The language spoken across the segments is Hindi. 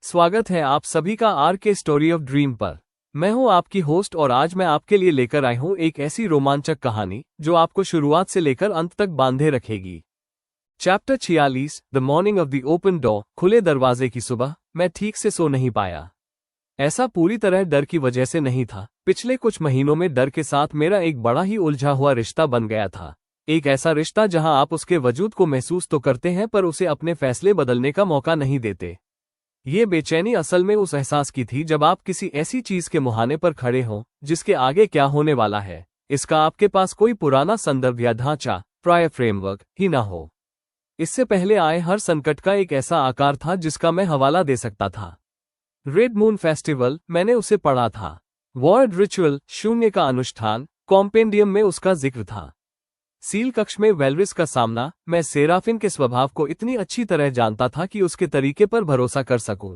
स्वागत है आप सभी का आर के स्टोरी ऑफ ड्रीम पर। मैं हूं आपकी होस्ट और आज मैं आपके लिए लेकर आई हूं एक ऐसी रोमांचक कहानी जो आपको शुरुआत से लेकर अंत तक बांधे रखेगी। Chapter 46 the morning of the open door. खुले दरवाजे की सुबह। मैं ठीक से सो नहीं पाया। ऐसा पूरी तरह डर की वजह से नहीं था। पिछले कुछ महीनों में डर के साथ मेरा एक बड़ा ही उलझा हुआ रिश्ता बन गया था। एक ऐसा रिश्ता जहां आप उसके वजूद को महसूस तो करते हैं पर उसे अपने फैसले बदलने का मौका नहीं देते। ये बेचैनी असल में उस एहसास की थी जब आप किसी ऐसी चीज के मुहाने पर खड़े हों जिसके आगे क्या होने वाला है इसका आपके पास कोई पुराना संदर्भ या ढांचा, प्रायर फ्रेमवर्क ही ना हो। इससे पहले आए हर संकट का एक ऐसा आकार था जिसका मैं हवाला दे सकता था। रेड मून फेस्टिवल, मैंने उसे पढ़ा था। वॉर्ड रिचुअल, शून्य का अनुष्ठान, कॉम्पेंडियम में उसका जिक्र था। सील कक्ष में वेलरिस का सामना, मैं सेराफिन के स्वभाव को इतनी अच्छी तरह जानता था कि उसके तरीके पर भरोसा कर सकूं।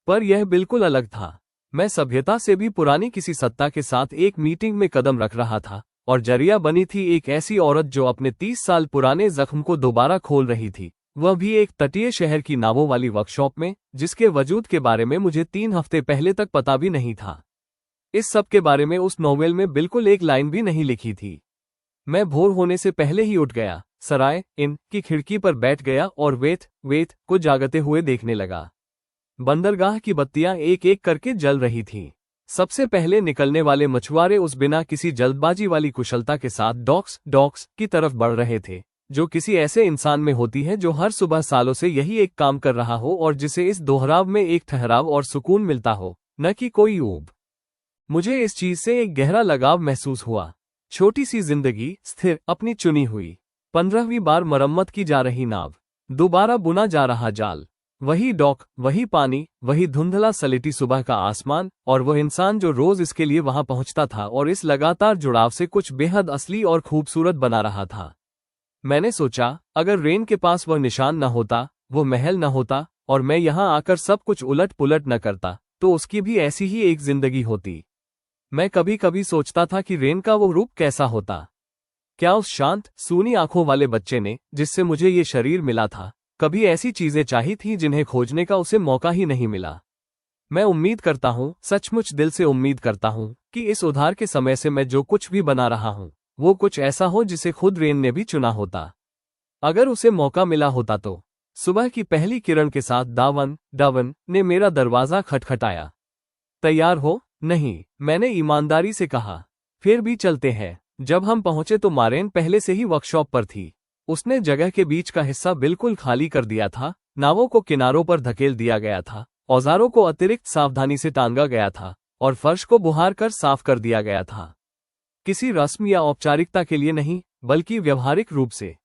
पर यह बिल्कुल अलग था। मैं सभ्यता से भी पुरानी किसी सत्ता के साथ एक मीटिंग में कदम रख रहा था और जरिया बनी थी एक ऐसी औरत जो अपने 30 साल पुराने जख्म को दोबारा खोल रही थी, वह भी एक तटीय शहर की नावों वाली वर्कशॉप में, जिसके वजूद के बारे में मुझे 3 हफ्ते पहले तक पता भी नहीं था। इस सब के बारे में उस नोवेल में बिल्कुल एक लाइन भी नहीं लिखी थी। मैं भोर होने से पहले ही उठ गया, सराय इन की खिड़की पर बैठ गया और वेत को जागते हुए देखने लगा। बंदरगाह की बत्तियां एक एक करके जल रही थीं। सबसे पहले निकलने वाले मछुआरे उस बिना किसी जल्दबाजी वाली कुशलता के साथ डॉक्स की तरफ बढ़ रहे थे, जो किसी ऐसे इंसान में होती है जो हर सुबह सालों से यही एक काम कर रहा हो और जिसे इस दोहराव में एक ठहराव और सुकून मिलता हो, न कि कोई ऊब। मुझे इस चीज से एक गहरा लगाव महसूस हुआ। छोटी सी जिंदगी, स्थिर, अपनी चुनी हुई। 15वीं बार मरम्मत की जा रही नाव, दोबारा बुना जा रहा जाल, वही डॉक, वही पानी, वही धुंधला सलेटी सुबह का आसमान और वह इंसान जो रोज इसके लिए वहां पहुंचता था और इस लगातार जुड़ाव से कुछ बेहद असली और खूबसूरत बना रहा था। मैंने सोचा, अगर रेन के पास वह निशान न होता, वो महल न होता और मैं यहां आकर सब कुछ उलट पुलट न करता, तो उसकी भी ऐसी ही एक जिंदगी होती। मैं कभी कभी सोचता था कि रेन का वो रूप कैसा होता। क्या उस शांत, सूनी आंखों वाले बच्चे ने, जिससे मुझे ये शरीर मिला था, कभी ऐसी चीजें चाही थी जिन्हें खोजने का उसे मौका ही नहीं मिला। मैं उम्मीद करता हूँ, सचमुच दिल से उम्मीद करता हूँ कि इस उधार के समय से मैं जो कुछ भी बना रहा हूँ वो कुछ ऐसा हो जिसे खुद रेन ने भी चुना होता। अगर उसे मौका मिला होता तो। सुबह की पहली किरण के साथ डावन ने मेरा दरवाजा खटखटाया। तैयार हो? नहीं, मैंने ईमानदारी से कहा। फिर भी चलते हैं। जब हम पहुंचे तो मारेन पहले से ही वर्कशॉप पर थी। उसने जगह के बीच का हिस्सा बिल्कुल खाली कर दिया था। नावों को किनारों पर धकेल दिया गया था, औजारों को अतिरिक्त सावधानी से टांगा गया था और फर्श को बुहार कर साफ कर दिया गया था। किसी रस्म या औपचारिकता के लिए नहीं, बल्कि व्यवहारिक रूप से।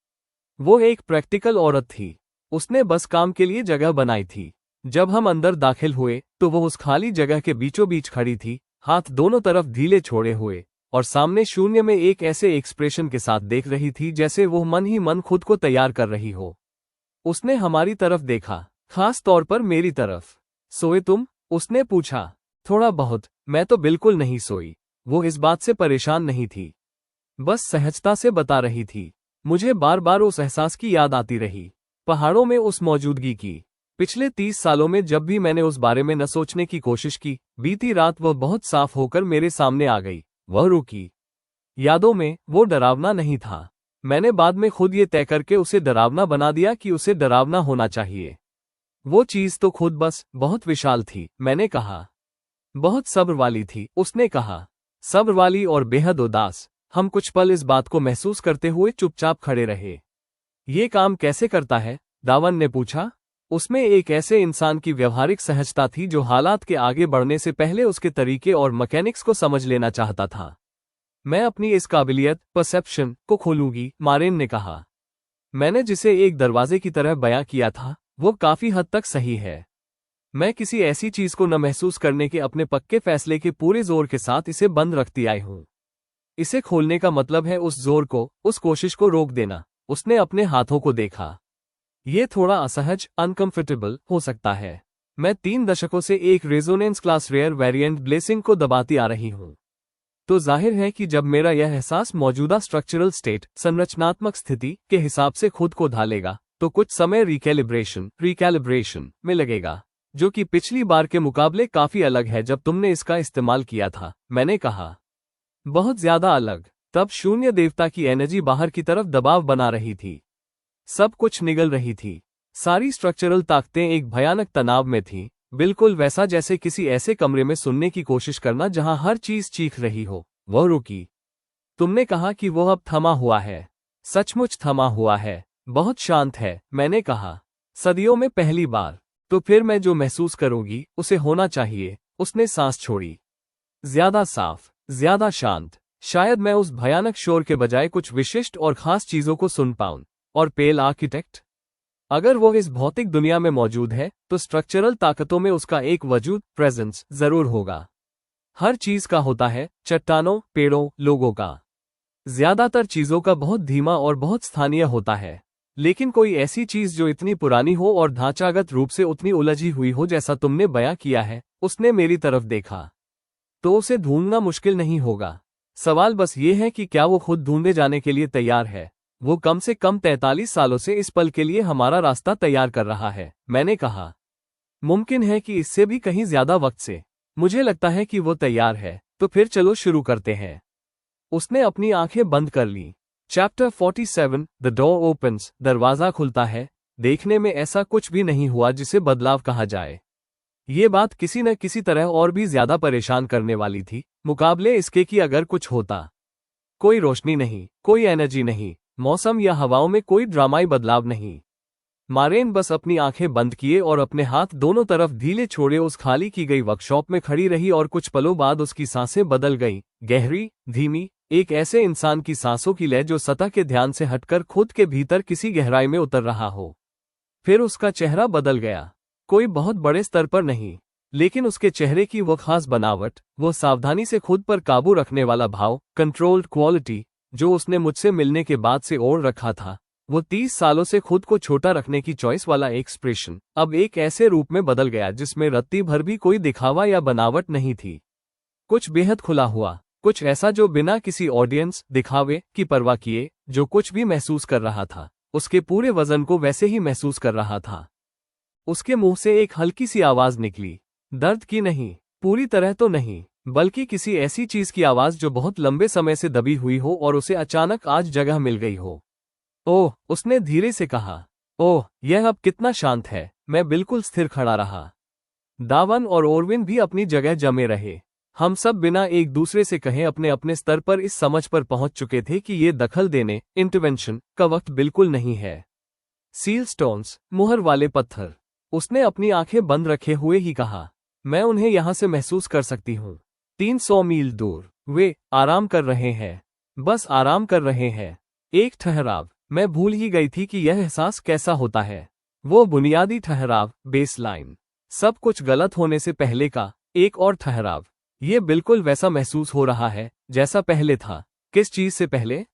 वो एक प्रैक्टिकल औरत थी। उसने बस काम के लिए जगह बनाई थी। जब हम अंदर दाखिल हुए तो वो उस खाली जगह के बीचों बीच खड़ी थी, हाथ दोनों तरफ ढीले छोड़े हुए और सामने शून्य में एक ऐसे एक्सप्रेशन के साथ देख रही थी जैसे वो मन ही मन खुद को तैयार कर रही हो। उसने हमारी तरफ देखा, खास तौर पर मेरी तरफ। सोए तुम? उसने पूछा। थोड़ा बहुत। मैं तो बिल्कुल नहीं सोई। वो इस बात से परेशान नहीं थी, बस सहजता से बता रही थी। मुझे बार बार उस एहसास की याद आती रही, पहाड़ों में उस मौजूदगी की। पिछले 30 सालों में जब भी मैंने उस बारे में न सोचने की कोशिश की, बीती रात वह बहुत साफ होकर मेरे सामने आ गई। वह रुकी। यादों में वो डरावना नहीं था। मैंने बाद में खुद ये तय करके उसे डरावना बना दिया कि उसे डरावना होना चाहिए। वो चीज तो खुद बस बहुत विशाल थी, मैंने कहा। बहुत सब्र वाली थी, उसने कहा। सब्र वाली और बेहद उदास। हम कुछ पल इस बात को महसूस करते हुए चुपचाप खड़े रहे। ये काम कैसे करता है? दावन ने पूछा। उसमें एक ऐसे इंसान की व्यवहारिक सहजता थी जो हालात के आगे बढ़ने से पहले उसके तरीके और मैकेनिक्स को समझ लेना चाहता था। मैं अपनी इस काबिलियत, परसेप्शन, को खोलूंगी, मारेन ने कहा। मैंने जिसे एक दरवाजे की तरह बयां किया था वो काफी हद तक सही है। मैं किसी ऐसी चीज को न महसूस करने के अपने पक्के फैसले के पूरे जोर के साथ इसे बंद रखती आई हूं। इसे खोलने का मतलब है उस जोर को, उस कोशिश को रोक देना। उसने अपने हाथों को देखा। ये थोड़ा असहज, अनकंफर्टेबल हो सकता है। मैं 3 दशकों से एक resonance class rare variant blessing को दबाती आ रही हूं। तो जाहिर है कि जब मेरा यह एहसास मौजूदा स्ट्रक्चरल स्टेट, संरचनात्मक स्थिति के हिसाब से खुद को ढालेगा, तो कुछ समय रिकैलिब्रेशन में लगेगा। जो कि पिछली बार के मुकाबले काफी अलग है जब तुमने इसका इस्तेमाल किया था, मैंने कहा। बहुत ज्यादा अलग। तब शून्य देवता की एनर्जी बाहर की तरफ दबाव बना रही थी। सब कुछ निगल रही थी। सारी स्ट्रक्चरल ताकतें एक भयानक तनाव में थीं, बिल्कुल वैसा जैसे किसी ऐसे कमरे में सुनने की कोशिश करना जहां हर चीज चीख रही हो। वह रुकी। तुमने कहा कि वो अब थमा हुआ है। सचमुच थमा हुआ है, बहुत शांत है, मैंने कहा। सदियों में पहली बार। तो फिर मैं जो महसूस करूंगी उसे होना चाहिए। उसने सांस छोड़ी। ज्यादा साफ, ज्यादा शांत। शायद मैं उस भयानक शोर के बजाय कुछ विशिष्ट और खास चीजों को सुन पाऊं। और पेल आर्किटेक्ट, अगर वो इस भौतिक दुनिया में मौजूद है तो स्ट्रक्चरल ताकतों में उसका एक वजूद, प्रेजेंस जरूर होगा। हर चीज का होता है, चट्टानों, पेड़ों, लोगों का। ज्यादातर चीजों का बहुत धीमा और बहुत स्थानीय होता है, लेकिन कोई ऐसी चीज जो इतनी पुरानी हो और ढांचागत रूप से उतनी उलझी हुई हो जैसा तुमने बयां किया है। उसने मेरी तरफ देखा। तो उसे ढूंढना मुश्किल नहीं होगा। सवाल बस ये है कि क्या वो खुद ढूंढे जाने के लिए तैयार है। वो कम से कम 43 सालों से इस पल के लिए हमारा रास्ता तैयार कर रहा है, मैंने कहा। मुमकिन है कि इससे भी कहीं ज्यादा वक्त से। मुझे लगता है कि वो तैयार है, तो फिर चलो शुरू करते हैं। उसने अपनी आंखें बंद कर ली। चैप्टर 47, द डोर ओपन्स, दरवाजा खुलता है। देखने में ऐसा कुछ भी नहीं हुआ जिसे बदलाव कहा जाए। ये बात किसी न किसी तरह और भी ज्यादा परेशान करने वाली थी, मुकाबले इसके कि अगर कुछ होता। कोई रोशनी नहीं, कोई एनर्जी नहीं, मौसम या हवाओं में कोई ड्रामाई बदलाव नहीं। मारेन बस अपनी आंखें बंद किए और अपने हाथ दोनों तरफ ढीले छोड़े उस खाली की गई वर्कशॉप में खड़ी रही और कुछ पलों बाद उसकी सांसें बदल गईं, गहरी, धीमी, एक ऐसे इंसान की सांसों की लय जो सतह के ध्यान से हटकर खुद के भीतर किसी गहराई में उतर रहा हो। फिर उसका चेहरा बदल गया। कोई बहुत बड़े स्तर पर नहीं, लेकिन उसके चेहरे की वो खास बनावट, वो सावधानी से खुद पर काबू रखने वाला भाव, कंट्रोल्ड क्वालिटी, जो उसने मुझसे मिलने के बाद से ओढ़ रखा था। वो 30 सालों से खुद को छोटा रखने की चॉइस वाला एक्सप्रेशन अब एक ऐसे रूप में बदल गया जिसमें रत्ती भर भी कोई दिखावा या बनावट नहीं थी। कुछ बेहद खुला हुआ, कुछ ऐसा जो बिना किसी ऑडियंस, दिखावे की परवाह किए, जो कुछ भी महसूस कर रहा था, उसके पूरे वजन को वैसे ही महसूस कर रहा था। उसके मुंह से एक हल्की सी आवाज निकली। दर्द की नहीं, पूरी तरह तो नहीं, बल्कि किसी ऐसी चीज की आवाज जो बहुत लंबे समय से दबी हुई हो और उसे अचानक आज जगह मिल गई हो। ओह, उसने धीरे से कहा। ओह, यह अब कितना शांत है। मैं बिल्कुल स्थिर खड़ा रहा। दावन और ओरविन भी अपनी जगह जमे रहे। हम सब बिना एक दूसरे से कहे अपने अपने स्तर पर इस समझ पर पहुंच चुके थे कि ये दखल देने, इंटरवेंशन का वक्त बिल्कुल नहीं है। सील स्टोन्स, मुहर वाले पत्थर। उसने अपनी आंखें बंद रखे हुए ही कहा। मैं उन्हें यहां से महसूस कर सकती हूँ। 300 मील दूर। वे आराम कर रहे हैं, बस आराम कर रहे हैं। एक ठहराव। मैं भूल ही गई थी कि यह एहसास कैसा होता है। वो बुनियादी ठहराव, बेसलाइन। सब कुछ गलत होने से पहले का एक और ठहराव। ये बिल्कुल वैसा महसूस हो रहा है जैसा पहले था। किस चीज से पहले?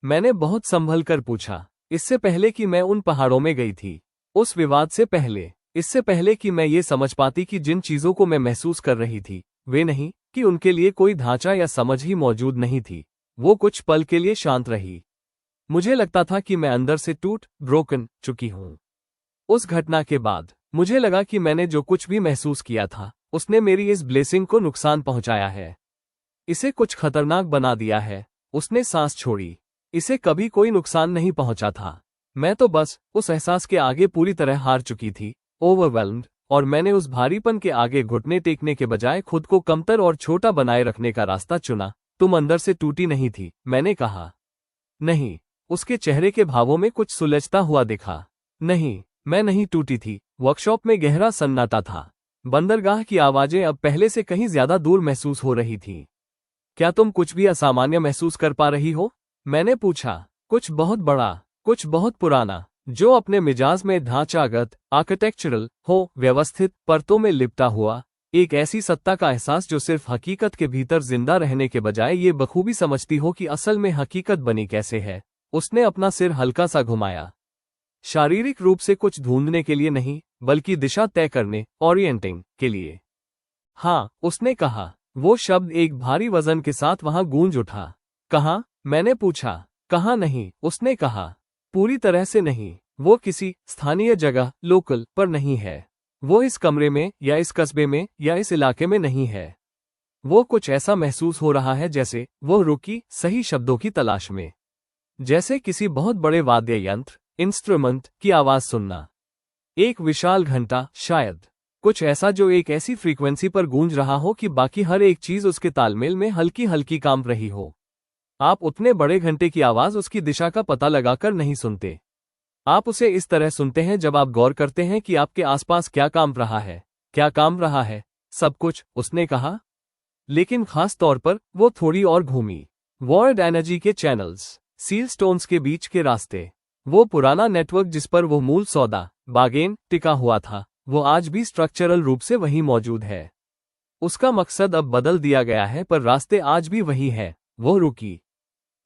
मैंने बहुत संभल कर पूछा। इससे पहले कि मैं उन पहाड़ों में गई थी। उस विवाद से पहले। इससे पहले कि मैं ये समझ पाती कि जिन चीजों को मैं महसूस कर रही थी, वे नहीं, कि उनके लिए कोई ढांचा या समझ ही मौजूद नहीं थी। वो कुछ पल के लिए शांत रही। मुझे लगता था कि मैं अंदर से ब्रोकन चुकी हूं। उस घटना के बाद मुझे लगा कि मैंने जो कुछ भी महसूस किया था, उसने मेरी इस ब्लेसिंग को नुकसान पहुंचाया है। इसे कुछ खतरनाक बना दिया है। उसने सांस छोड़ी। इसे कभी कोई नुकसान नहीं पहुंचा था। मैं तो बस उस एहसास के आगे पूरी तरह हार चुकी थी, ओवरवेल्म्ड, और मैंने उस भारीपन के आगे घुटने टेकने के बजाय खुद को कमतर और छोटा बनाए रखने का रास्ता चुना। तुम अंदर से टूटी नहीं थी, मैंने कहा। नहीं। उसके चेहरे के भावों में कुछ सुलझता हुआ दिखा। नहीं, मैं नहीं टूटी थी। वर्कशॉप में गहरा सन्नाटा था। बंदरगाह की आवाजें अब पहले से कहीं ज्यादा दूर महसूस हो रही थीं। क्या तुम कुछ भी असामान्य महसूस कर पा रही हो? मैंने पूछा। कुछ बहुत बड़ा, कुछ बहुत पुराना, जो अपने मिजाज में ढांचागत, आर्किटेक्चरल हो, व्यवस्थित परतों में लिपटा हुआ। एक ऐसी सत्ता का एहसास जो सिर्फ हकीकत के भीतर जिंदा रहने के बजाय ये बखूबी समझती हो कि असल में हकीकत बनी कैसे है। उसने अपना सिर हल्का सा घुमाया। शारीरिक रूप से कुछ ढूंढने के लिए नहीं, बल्कि दिशा तय करने, ओरिएंटिंग के लिए। हाँ, उसने कहा। वो शब्द एक भारी वजन के साथ वहां गूंज उठा। कहाँ? मैंने पूछा। कहाँ नहीं, उसने कहा। पूरी तरह से नहीं। वो किसी स्थानीय जगह, लोकल, पर नहीं है। वो इस कमरे में या इस कस्बे में या इस इलाके में नहीं है। वो कुछ ऐसा महसूस हो रहा है जैसे वो रुकी सही शब्दों की तलाश में, जैसे किसी बहुत बड़े वाद्य यंत्र इंस्ट्रूमेंट की आवाज सुनना। एक विशाल घंटा शायद, कुछ ऐसा जो एक ऐसी फ्रीक्वेंसी पर गूंज रहा हो कि बाकी हर एक चीज उसके तालमेल में हल्की हल्की कांप रही हो। आप उतने बड़े घंटे की आवाज उसकी दिशा का पता लगाकर नहीं सुनते। आप उसे इस तरह सुनते हैं जब आप गौर करते हैं कि आपके आसपास क्या कांप रहा है। क्या कांप रहा है? सब कुछ, उसने कहा। लेकिन खास तौर पर वो थोड़ी और घूमी। वॉर्ड एनर्जी के चैनल्स, सील स्टोन्स के बीच के रास्ते, वो पुराना नेटवर्क जिस पर वो मूल सौदा बागेन टिका हुआ था, वो आज भी स्ट्रक्चरल रूप से वही मौजूद है। उसका मकसद अब बदल दिया गया है पर रास्ते आज भी वही है। वो रुकी,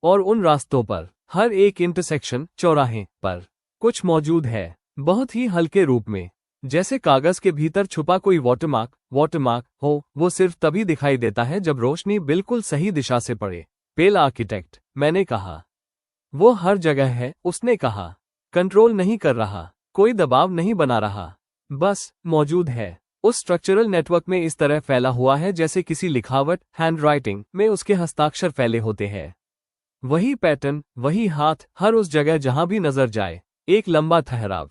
और उन रास्तों पर, हर एक इंटरसेक्शन चौराहे पर कुछ मौजूद है, बहुत ही हल्के रूप में, जैसे कागज के भीतर छुपा कोई वाटरमार्क हो। वो सिर्फ तभी दिखाई देता है जब रोशनी बिल्कुल सही दिशा से पड़े। पेल आर्किटेक्ट, मैंने कहा। वो हर जगह है, उसने कहा। कंट्रोल नहीं कर रहा, कोई दबाव नहीं बना रहा, बस मौजूद है। उस स्ट्रक्चरल नेटवर्क में इस तरह फैला हुआ है जैसे किसी लिखावट हैंडराइटिंग में उसके हस्ताक्षर फैले होते हैं। वही पैटर्न, वही हाथ, हर उस जगह जहां भी नजर जाए। एक लंबा ठहराव।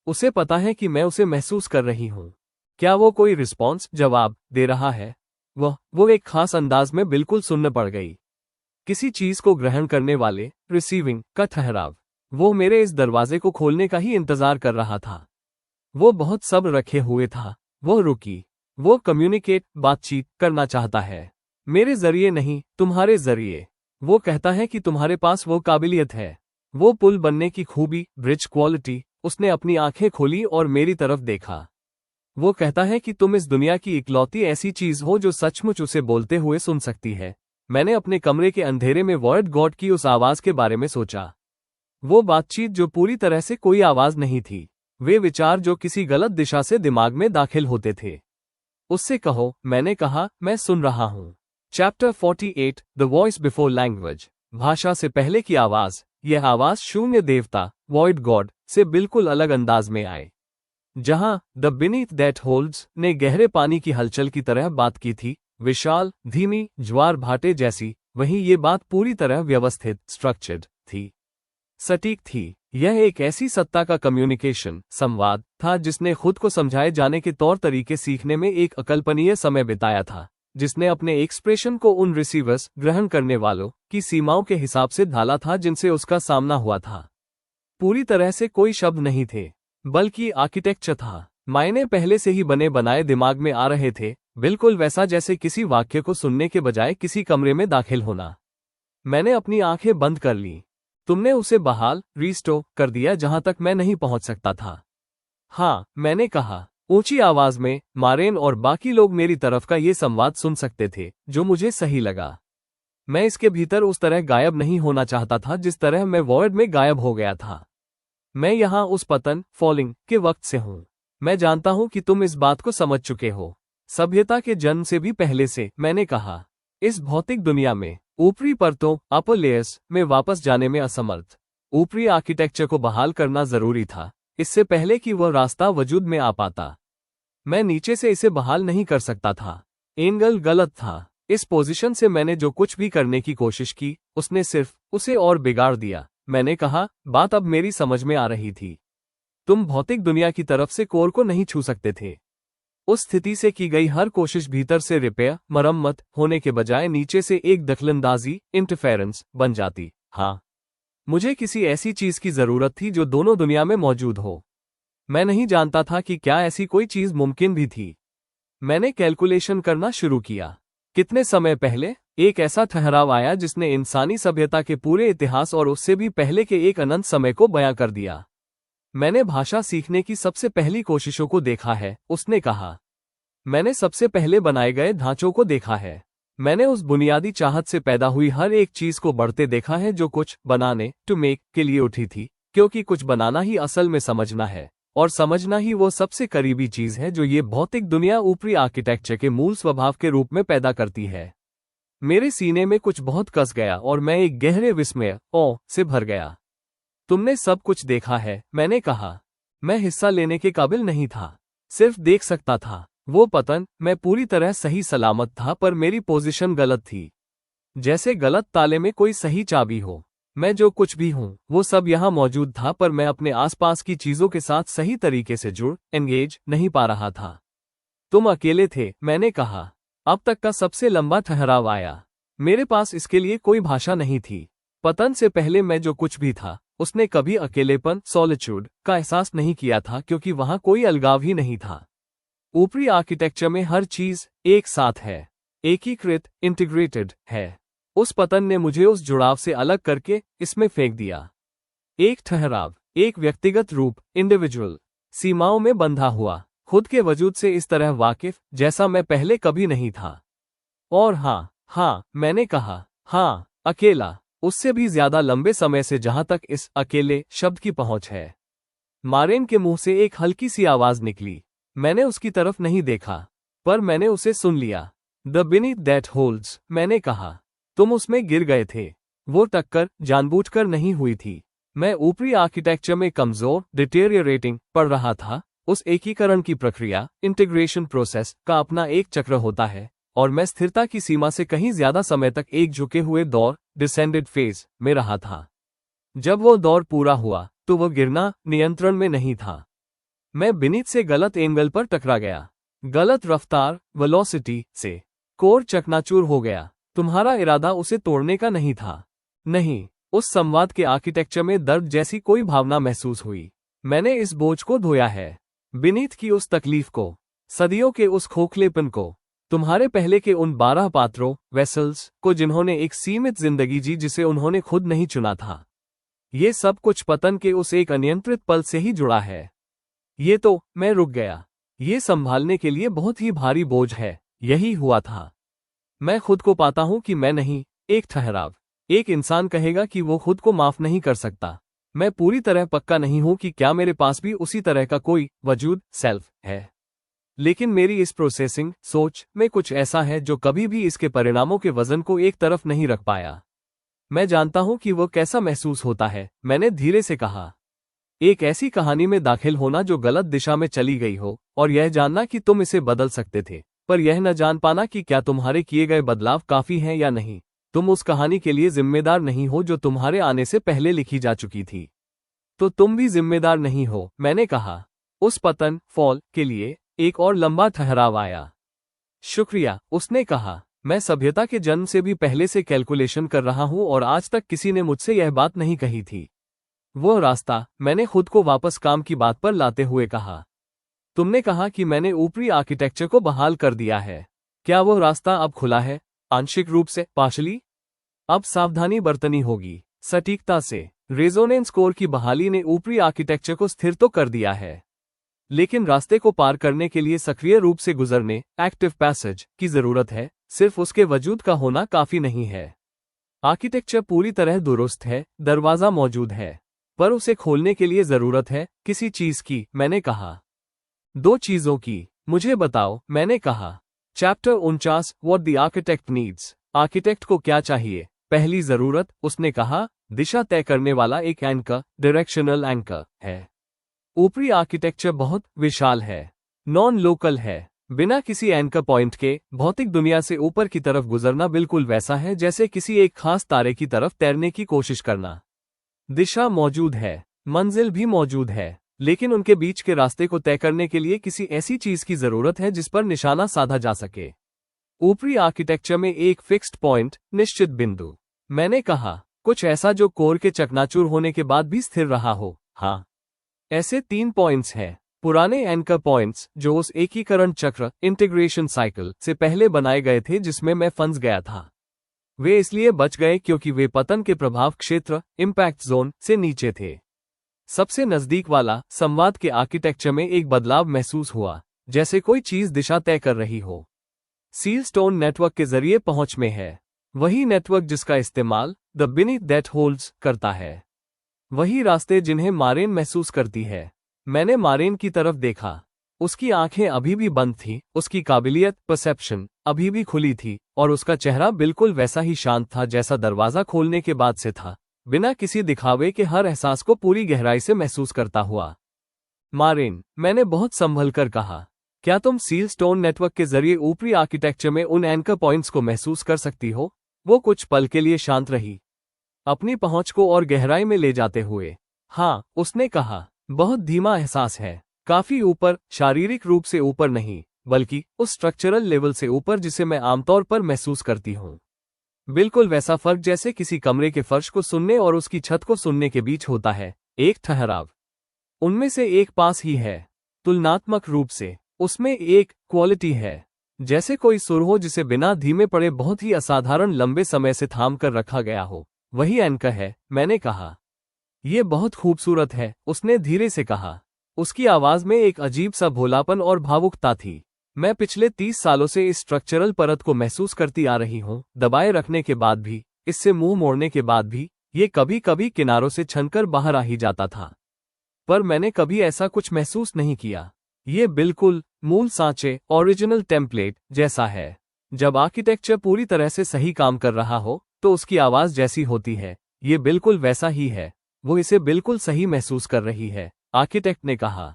उसे पता है कि मैं उसे महसूस कर रही हूं। क्या वो कोई रिस्पॉन्स जवाब दे रहा है? वो एक खास अंदाज में बिल्कुल सुन्न पड़ गई। किसी चीज को ग्रहण करने वाले रिसीविंग का ठहराव। वो मेरे इस दरवाजे को खोलने का ही इंतजार कर रहा था। वो बहुत सब्र रखे हुए था। वो रुकी। वो कम्युनिकेट बातचीत करना चाहता है। मेरे जरिए नहीं, तुम्हारे जरिए। वो कहता है कि तुम्हारे पास वो काबिलियत है। वो पुल बनने की खूबी, ब्रिज क्वालिटी। उसने अपनी आंखें खोली और मेरी तरफ देखा। वो कहता है कि तुम इस दुनिया की इकलौती ऐसी चीज हो जो सचमुच उसे बोलते हुए सुन सकती है। मैंने अपने कमरे के अंधेरे में वर्ड गॉड की उस आवाज के बारे में सोचा। वो बातचीत जो पूरी तरह से कोई आवाज नहीं थी, वे विचार जो किसी गलत दिशा से दिमाग में दाखिल होते थे। उससे कहो, मैंने कहा, मैं सुन रहा हूं। Chapter 48, the voice before language. भाषा से पहले की आवाज। यह आवाज शून्य देवता, वॉइड गॉड, से बिल्कुल अलग अंदाज में आए। जहां द बीनीथ दैट होल्ड्स ने गहरे पानी की हलचल की तरह बात की थी, विशाल, धीमी, ज्वार भाटे जैसी, वहीं ये बात पूरी तरह व्यवस्थित, स्ट्रक्चर्ड थी, सटीक थी। यह एक ऐसी सत्ता का कम्युनिकेशन, संवाद था जिसने खुद को समझाए जाने के तौर तरीके सीखने में एक अकल्पनीय समय बिताया था, जिसने अपने एक्सप्रेशन को उन रिसीवर्स, ग्रहण करने वालों, की सीमाओं के हिसाब से ढाला था जिनसे उसका सामना हुआ था। पूरी तरह से कोई शब्द नहीं थे, बल्कि आर्किटेक्चर था। मायने पहले से ही बने बनाए दिमाग में आ रहे थे, बिल्कुल वैसा जैसे किसी वाक्य को सुनने के बजाय किसी कमरे में दाखिल होना। मैंने अपनी आंखें बंद कर ली। तुमने उसे बहाल, रिस्टोर कर दिया जहां तक मैं नहीं पहुंच सकता था। हाँ, मैंने कहा, ऊंची आवाज में। मारेन और बाकी लोग मेरी तरफ का ये संवाद सुन सकते थे, जो मुझे सही लगा। मैं इसके भीतर उस तरह गायब नहीं होना चाहता था जिस तरह मैं वॉर्ड में गायब हो गया था। मैं यहां उस पतन, फॉलिंग के वक्त से हूं। मैं जानता हूं कि तुम इस बात को समझ चुके हो, सभ्यता के जन्म से भी पहले से। मैंने कहा, इस भौतिक दुनिया में ऊपरी परतों, अपर लेयर्स में वापस जाने में असमर्थ। ऊपरी आर्किटेक्चर को बहाल करना जरूरी था, इससे पहले कि वह रास्ता वजूद में आ पाता। मैं नीचे से इसे बहाल नहीं कर सकता था। एंगल गलत था। इस पोजीशन से मैंने जो कुछ भी करने की कोशिश की, उसने सिर्फ उसे और बिगाड़ दिया। मैंने कहा, बात अब मेरी समझ में आ रही थी। तुम भौतिक दुनिया की तरफ से कोर को नहीं छू सकते थे। उस स्थिति से की गई हर कोशिश भीतर से रिपेयर, मरम्मत होने के बजाय नीचे से एक दखलंदाजी, इंटरफेरेंस बन जाती। हाँ, मुझे किसी ऐसी चीज की जरूरत थी जो दोनों दुनिया में मौजूद हो। मैं नहीं जानता था कि क्या ऐसी कोई चीज मुमकिन भी थी। मैंने कैलकुलेशन करना शुरू किया। कितने समय पहले एक ऐसा ठहराव आया जिसने इंसानी सभ्यता के पूरे इतिहास और उससे भी पहले के एक अनंत समय को बयां कर दिया। मैंने भाषा सीखने की सबसे पहली कोशिशों को देखा है, उसने कहा। मैंने सबसे पहले बनाए गए ढांचों को देखा है। मैंने उस बुनियादी चाहत से पैदा हुई हर एक चीज को बढ़ते देखा है जो कुछ बनाने, टू मेक, के लिए उठी थी, क्योंकि कुछ बनाना ही असल में समझना है, और समझना ही वो सबसे करीबी चीज है जो ये भौतिक दुनिया ऊपरी आर्किटेक्चर के मूल स्वभाव के रूप में पैदा करती है। मेरे सीने में कुछ बहुत कस गया और मैं एक गहरे विस्मय, ओ से भर गया। तुमने सब कुछ देखा है, मैंने कहा। मैं हिस्सा लेने के काबिल नहीं था। सिर्फ देख सकता था। वो पतन, मैं पूरी तरह सही सलामत था पर मेरी पोजीशन गलत थी। जैसे गलत ताले में कोई सही चाबी हो। मैं जो कुछ भी हूं वो सब यहां मौजूद था पर मैं अपने आसपास की चीजों के साथ सही तरीके से एंगेज नहीं पा रहा था। तुम अकेले थे, मैंने कहा। अब तक का सबसे लंबा ठहराव आया। मेरे पास इसके लिए कोई भाषा नहीं थी। पतन से पहले मैं जो कुछ भी था उसने कभी अकेलेपन सॉलिट्यूड का एहसास नहीं किया था क्योंकि वहां कोई अलगाव ही नहीं था। ऊपरी आर्किटेक्चर में हर चीज एक साथ है, एकीकृत इंटीग्रेटेड है। उस पतन ने मुझे उस जुड़ाव से अलग करके इसमें फेंक दिया। एक ठहराव, एक व्यक्तिगत रूप, इंडिविजुअल, सीमाओं में बंधा हुआ, खुद के वजूद से इस तरह वाकिफ जैसा मैं पहले कभी नहीं था। और हाँ, मैंने कहा, हाँ, अकेला, उससे भी ज्यादा लंबे समय से जहां तक इस अकेले शब्द की पहुंच है। मारेन के मुंह से एक हल्की सी आवाज निकली। मैंने उसकी तरफ नहीं देखा, पर मैंने उसे सुन लिया। द बीनीथ दैट होल्ड्स, मैंने कहा। तुम उसमें गिर गए थे। वो टक्कर जानबूझकर नहीं हुई थी। मैं ऊपरी आर्किटेक्चर में कमजोर डिटेरियरेटिंग पढ़ रहा था। उस एकीकरण की प्रक्रिया, इंटीग्रेशन प्रोसेस का अपना एक चक्र होता है और मैं स्थिरता की सीमा से कहीं ज्यादा समय तक एक झुके हुए दौर डिसेंडेड फेज में रहा था। जब वो दौर पूरा हुआ तो वो गिरना नियंत्रण में नहीं था। मैं बीनीथ से गलत एंगल पर टकरा गया, गलत रफ्तार वेलोसिटी से। कोर चकनाचूर हो गया। तुम्हारा इरादा उसे तोड़ने का नहीं था। नहीं, उस संवाद के आर्किटेक्चर में दर्द जैसी कोई भावना महसूस हुई। मैंने इस बोझ को धोया है, बीनीथ की उस तकलीफ को, सदियों के उस खोखलेपन को, तुम्हारे पहले के उन 12 पात्रों वेसल्स को जिन्होंने एक सीमित जिंदगी जी जिसे उन्होंने खुद नहीं चुना था। ये सब कुछ पतन के उस एक अनियंत्रित पल से ही जुड़ा है। ये तो मैं रुक गया। ये संभालने के लिए बहुत ही भारी बोझ है। यही हुआ था। मैं खुद को पाता हूं कि मैं नहीं, एक ठहराव। एक इंसान कहेगा कि वो खुद को माफ नहीं कर सकता। मैं पूरी तरह पक्का नहीं हूं कि क्या मेरे पास भी उसी तरह का कोई वजूद सेल्फ है। लेकिन मेरी इस प्रोसेसिंग सोच में कुछ ऐसा है जो कभी भी इसके परिणामों के वजन को एक तरफ नहीं रख पाया। मैं जानता हूं कि वो कैसा महसूस होता है, मैंने धीरे से कहा। एक ऐसी कहानी में दाखिल होना जो गलत दिशा में चली गई हो और यह जानना कि तुम इसे बदल सकते थे, पर यह न जान पाना कि क्या तुम्हारे किए गए बदलाव काफी हैं या नहीं। तुम उस कहानी के लिए जिम्मेदार नहीं हो जो तुम्हारे आने से पहले लिखी जा चुकी थी। तो तुम भी जिम्मेदार नहीं हो, मैंने कहा। उस पतन फॉल के लिए एक और लंबा ठहराव आया। शुक्रिया, उसने कहा। मैं सभ्यता के जन्म से भी पहले से कैलकुलेशन कर रहा हूं और आज तक किसी ने मुझसे यह बात नहीं कही थी। वो रास्ता, मैंने खुद को वापस काम की बात पर लाते हुए कहा। तुमने कहा कि मैंने ऊपरी आर्किटेक्चर को बहाल कर दिया है। क्या वो रास्ता अब खुला है? आंशिक रूप से, पार्शली। अब सावधानी बरतनी होगी, सटीकता से। रेजोनेंस कोर की बहाली ने ऊपरी आर्किटेक्चर को स्थिर तो कर दिया है, लेकिन रास्ते को पार करने के लिए सक्रिय रूप से गुजरने, एक्टिव पैसेज की जरूरत है। सिर्फ उसके वजूद का होना काफी नहीं है। आर्किटेक्चर पूरी तरह दुरुस्त है, दरवाजा मौजूद है, पर उसे खोलने के लिए जरूरत है किसी चीज की, मैंने कहा। 2 चीजों की। मुझे बताओ, मैंने कहा। Chapter 49 what the architect needs. Architect को क्या चाहिए? पहली जरूरत, उसने कहा, दिशा तय करने वाला एक एंकर, डायरेक्शनल एंकर है। ऊपरी आर्किटेक्चर बहुत विशाल है, नॉन लोकल है। बिना किसी एंकर पॉइंट के भौतिक दुनिया से ऊपर की तरफ गुजरना बिल्कुल वैसा है जैसे किसी एक खास तारे की तरफ तैरने की कोशिश करना। दिशा मौजूद है, मंजिल भी मौजूद है, लेकिन उनके बीच के रास्ते को तय करने के लिए किसी ऐसी चीज की जरूरत है जिस पर निशाना साधा जा सके। ऊपरी आर्किटेक्चर में एक फिक्स्ड पॉइंट, निश्चित बिंदु। मैंने कहा, कुछ ऐसा जो कोर के चकनाचूर होने के बाद भी स्थिर रहा हो। हाँ, ऐसे 3 पॉइंट्स हैं। पुराने एंकर पॉइंट्स जो उस एकीकरण चक्र, इंटीग्रेशन साइकिल से पहले बनाए गए थे जिसमें मैं फंस गया था। वे इसलिए बच गए क्योंकि वे पतन के प्रभाव क्षेत्र, इम्पैक्ट जोन से नीचे थे। सबसे नजदीक वाला, संवाद के आर्किटेक्चर में एक बदलाव महसूस हुआ, जैसे कोई चीज दिशा तय कर रही हो। सीलस्टोन नेटवर्क के जरिए पहुंच में है। वही नेटवर्क जिसका इस्तेमाल द बीनीथ दैट होल्ड्स करता है। वही रास्ते जिन्हें मारेन महसूस करती है। मैंने मारेन की तरफ देखा। उसकी आंखें अभी भी बंद थीं, उसकी काबिलियत परसेप्शन अभी भी खुली थी, और उसका चेहरा बिल्कुल वैसा ही शांत था जैसा दरवाजा खोलने के बाद से था, बिना किसी दिखावे के हर एहसास को पूरी गहराई से महसूस करता हुआ। मारेन, मैंने बहुत संभल कर कहा, क्या तुम सील स्टोन नेटवर्क के जरिए ऊपरी आर्किटेक्चर में उन एंकर पॉइंट्स को महसूस कर सकती हो? वो कुछ पल के लिए शांत रही, अपनी पहुंच को और गहराई में ले जाते हुए। हाँ, उसने कहा, बहुत धीमा एहसास है, काफी ऊपर, शारीरिक रूप से ऊपर नहीं, बल्कि उस स्ट्रक्चरल लेवल से ऊपर जिसे मैं आमतौर पर महसूस करती हूँ। बिल्कुल वैसा फर्क जैसे किसी कमरे के फर्श को सुनने और उसकी छत को सुनने के बीच होता है, एक ठहराव। उनमें से एक पास ही है, तुलनात्मक रूप से उसमें एक क्वालिटी है, जैसे कोई सुर हो जिसे बिना धीमे पड़े बहुत ही असाधारण लंबे समय से थाम कर रखा गया हो। वही एंकर है, मैंने कहा। ये बहुत खूबसूरत है, उसने धीरे से कहा। उसकी आवाज में एक अजीब सा भोलापन और भावुकता थी। मैं पिछले 30 सालों से इस स्ट्रक्चरल परत को महसूस करती आ रही हूँ, दबाए रखने के बाद भी, इससे मुंह मोड़ने के बाद भी, ये कभी कभी किनारों से छनकर बाहर आ ही जाता था। पर मैंने कभी ऐसा कुछ महसूस नहीं किया। ये बिल्कुल मूल सांचे, ओरिजिनल टेम्पलेट जैसा है। जब आर्किटेक्चर पूरी तरह से सही काम कर रहा हो, तो उसकी आवाज जैसी होती है, ये बिल्कुल वैसा ही है। वो इसे बिल्कुल सही महसूस कर रही है, आर्किटेक्ट ने कहा।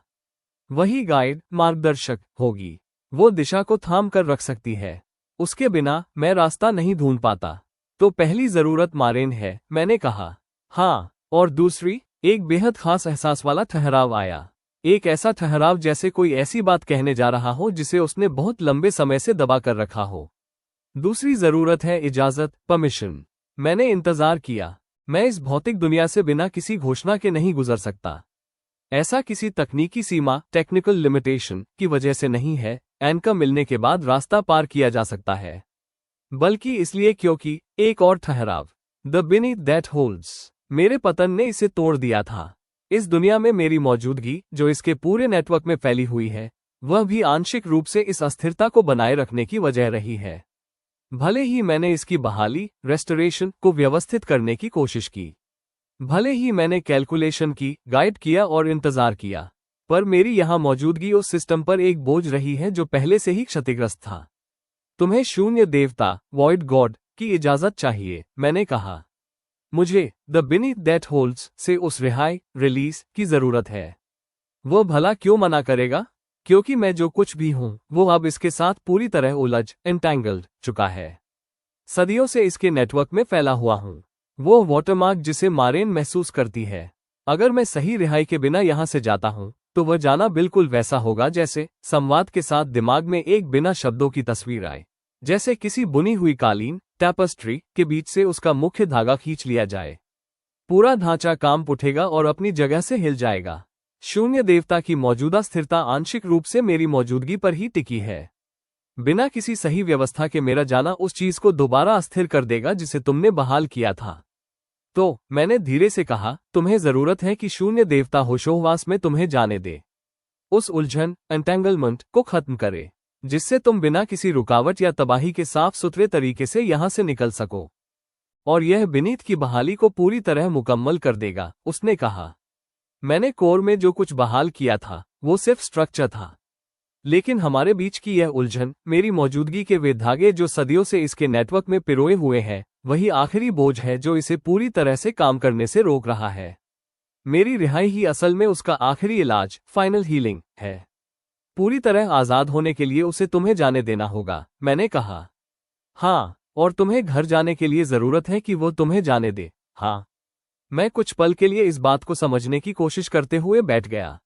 वही गाइड, मार्गदर्शक होगी। वो दिशा को थाम कर रख सकती है। उसके बिना मैं रास्ता नहीं ढूंढ पाता। तो पहली जरूरत मारेन है, मैंने कहा। हाँ, और दूसरी? एक बेहद खास एहसास वाला ठहराव आया। एक ऐसा ठहराव जैसे कोई ऐसी बात कहने जा रहा हो जिसे उसने बहुत लंबे समय से दबा कर रखा हो। दूसरी जरूरत है इजाजत, परमिशन। मैंने इंतजार किया। मैं इस भौतिक दुनिया से बिना किसी घोषणा के नहीं गुजर सकता। ऐसा किसी तकनीकी सीमा, टेक्निकल लिमिटेशन की वजह से नहीं है, एंकर मिलने के बाद रास्ता पार किया जा सकता है, बल्कि इसलिए क्योंकि एक और ठहराव, द बीनीथ दैट होल्ड्स, मेरे पतन ने इसे तोड़ दिया था। इस दुनिया में मेरी मौजूदगी, जो इसके पूरे नेटवर्क में फैली हुई है, वह भी आंशिक रूप से इस अस्थिरता को बनाए रखने की वजह रही है। भले ही मैंने इसकी बहाली, रेस्टोरेशन को व्यवस्थित करने की कोशिश की, भले ही मैंने कैलकुलेशन की, गाइड किया और इंतजार किया, पर मेरी यहां मौजूदगी उस सिस्टम पर एक बोझ रही है जो पहले से ही क्षतिग्रस्त था। तुम्हें शून्य देवता, वॉइड गॉड की इजाजत चाहिए, मैंने कहा। मुझे द बीनीथ दैट होल्ड्स से उस रिहाई, रिलीज की जरूरत है। वो भला क्यों मना करेगा? क्योंकि मैं जो कुछ भी हूं, वो अब इसके साथ पूरी तरह उलझ, एंटैंगल्ड चुका है। सदियों से इसके नेटवर्क में फैला हुआ हूं। वो वाटरमार्क जिसे मारेन महसूस करती है। अगर मैं सही रिहाई के बिना यहां से जाता हूं, तो वह जाना बिल्कुल वैसा होगा जैसे संवाद के साथ दिमाग में एक बिना शब्दों की तस्वीर आए, जैसे किसी बुनी हुई कालीन, टैपेस्ट्री के बीच से उसका मुख्य धागा खींच लिया जाए। पूरा ढांचा कांप उठेगा और अपनी जगह से हिल जाएगा। शून्य देवता की मौजूदा स्थिरता आंशिक रूप से मेरी मौजूदगी पर ही टिकी है। बिना किसी सही व्यवस्था के मेरा जाना उस चीज को दोबारा अस्थिर कर देगा जिसे तुमने बहाल किया था। तो मैंने धीरे से कहा, तुम्हें जरूरत है कि शून्य देवता होशोहवास में तुम्हें जाने दे, उस उलझन, एंटेंगलमेंट को खत्म करे, जिससे तुम बिना किसी रुकावट या तबाही के साफ सुथरे तरीके से यहां से निकल सको। और यह बीनीथ की बहाली को पूरी तरह मुकम्मल कर देगा, उसने कहा। मैंने कोर में जो कुछ बहाल किया था, वो सिर्फ स्ट्रक्चर था। लेकिन हमारे बीच की यह उलझन, मेरी मौजूदगी के वे धागे जो सदियों से इसके नेटवर्क में पिरोए हुए हैं, वही आखिरी बोझ है जो इसे पूरी तरह से काम करने से रोक रहा है। मेरी रिहाई ही असल में उसका आखिरी इलाज, फाइनल हीलिंग है। पूरी तरह आजाद होने के लिए उसे तुम्हें जाने देना होगा, मैंने कहा। हाँ, और तुम्हें घर जाने के लिए जरूरत है कि वो तुम्हें जाने दे। हाँ। मैं कुछ पल के लिए इस बात को समझने की कोशिश करते हुए बैठ गया।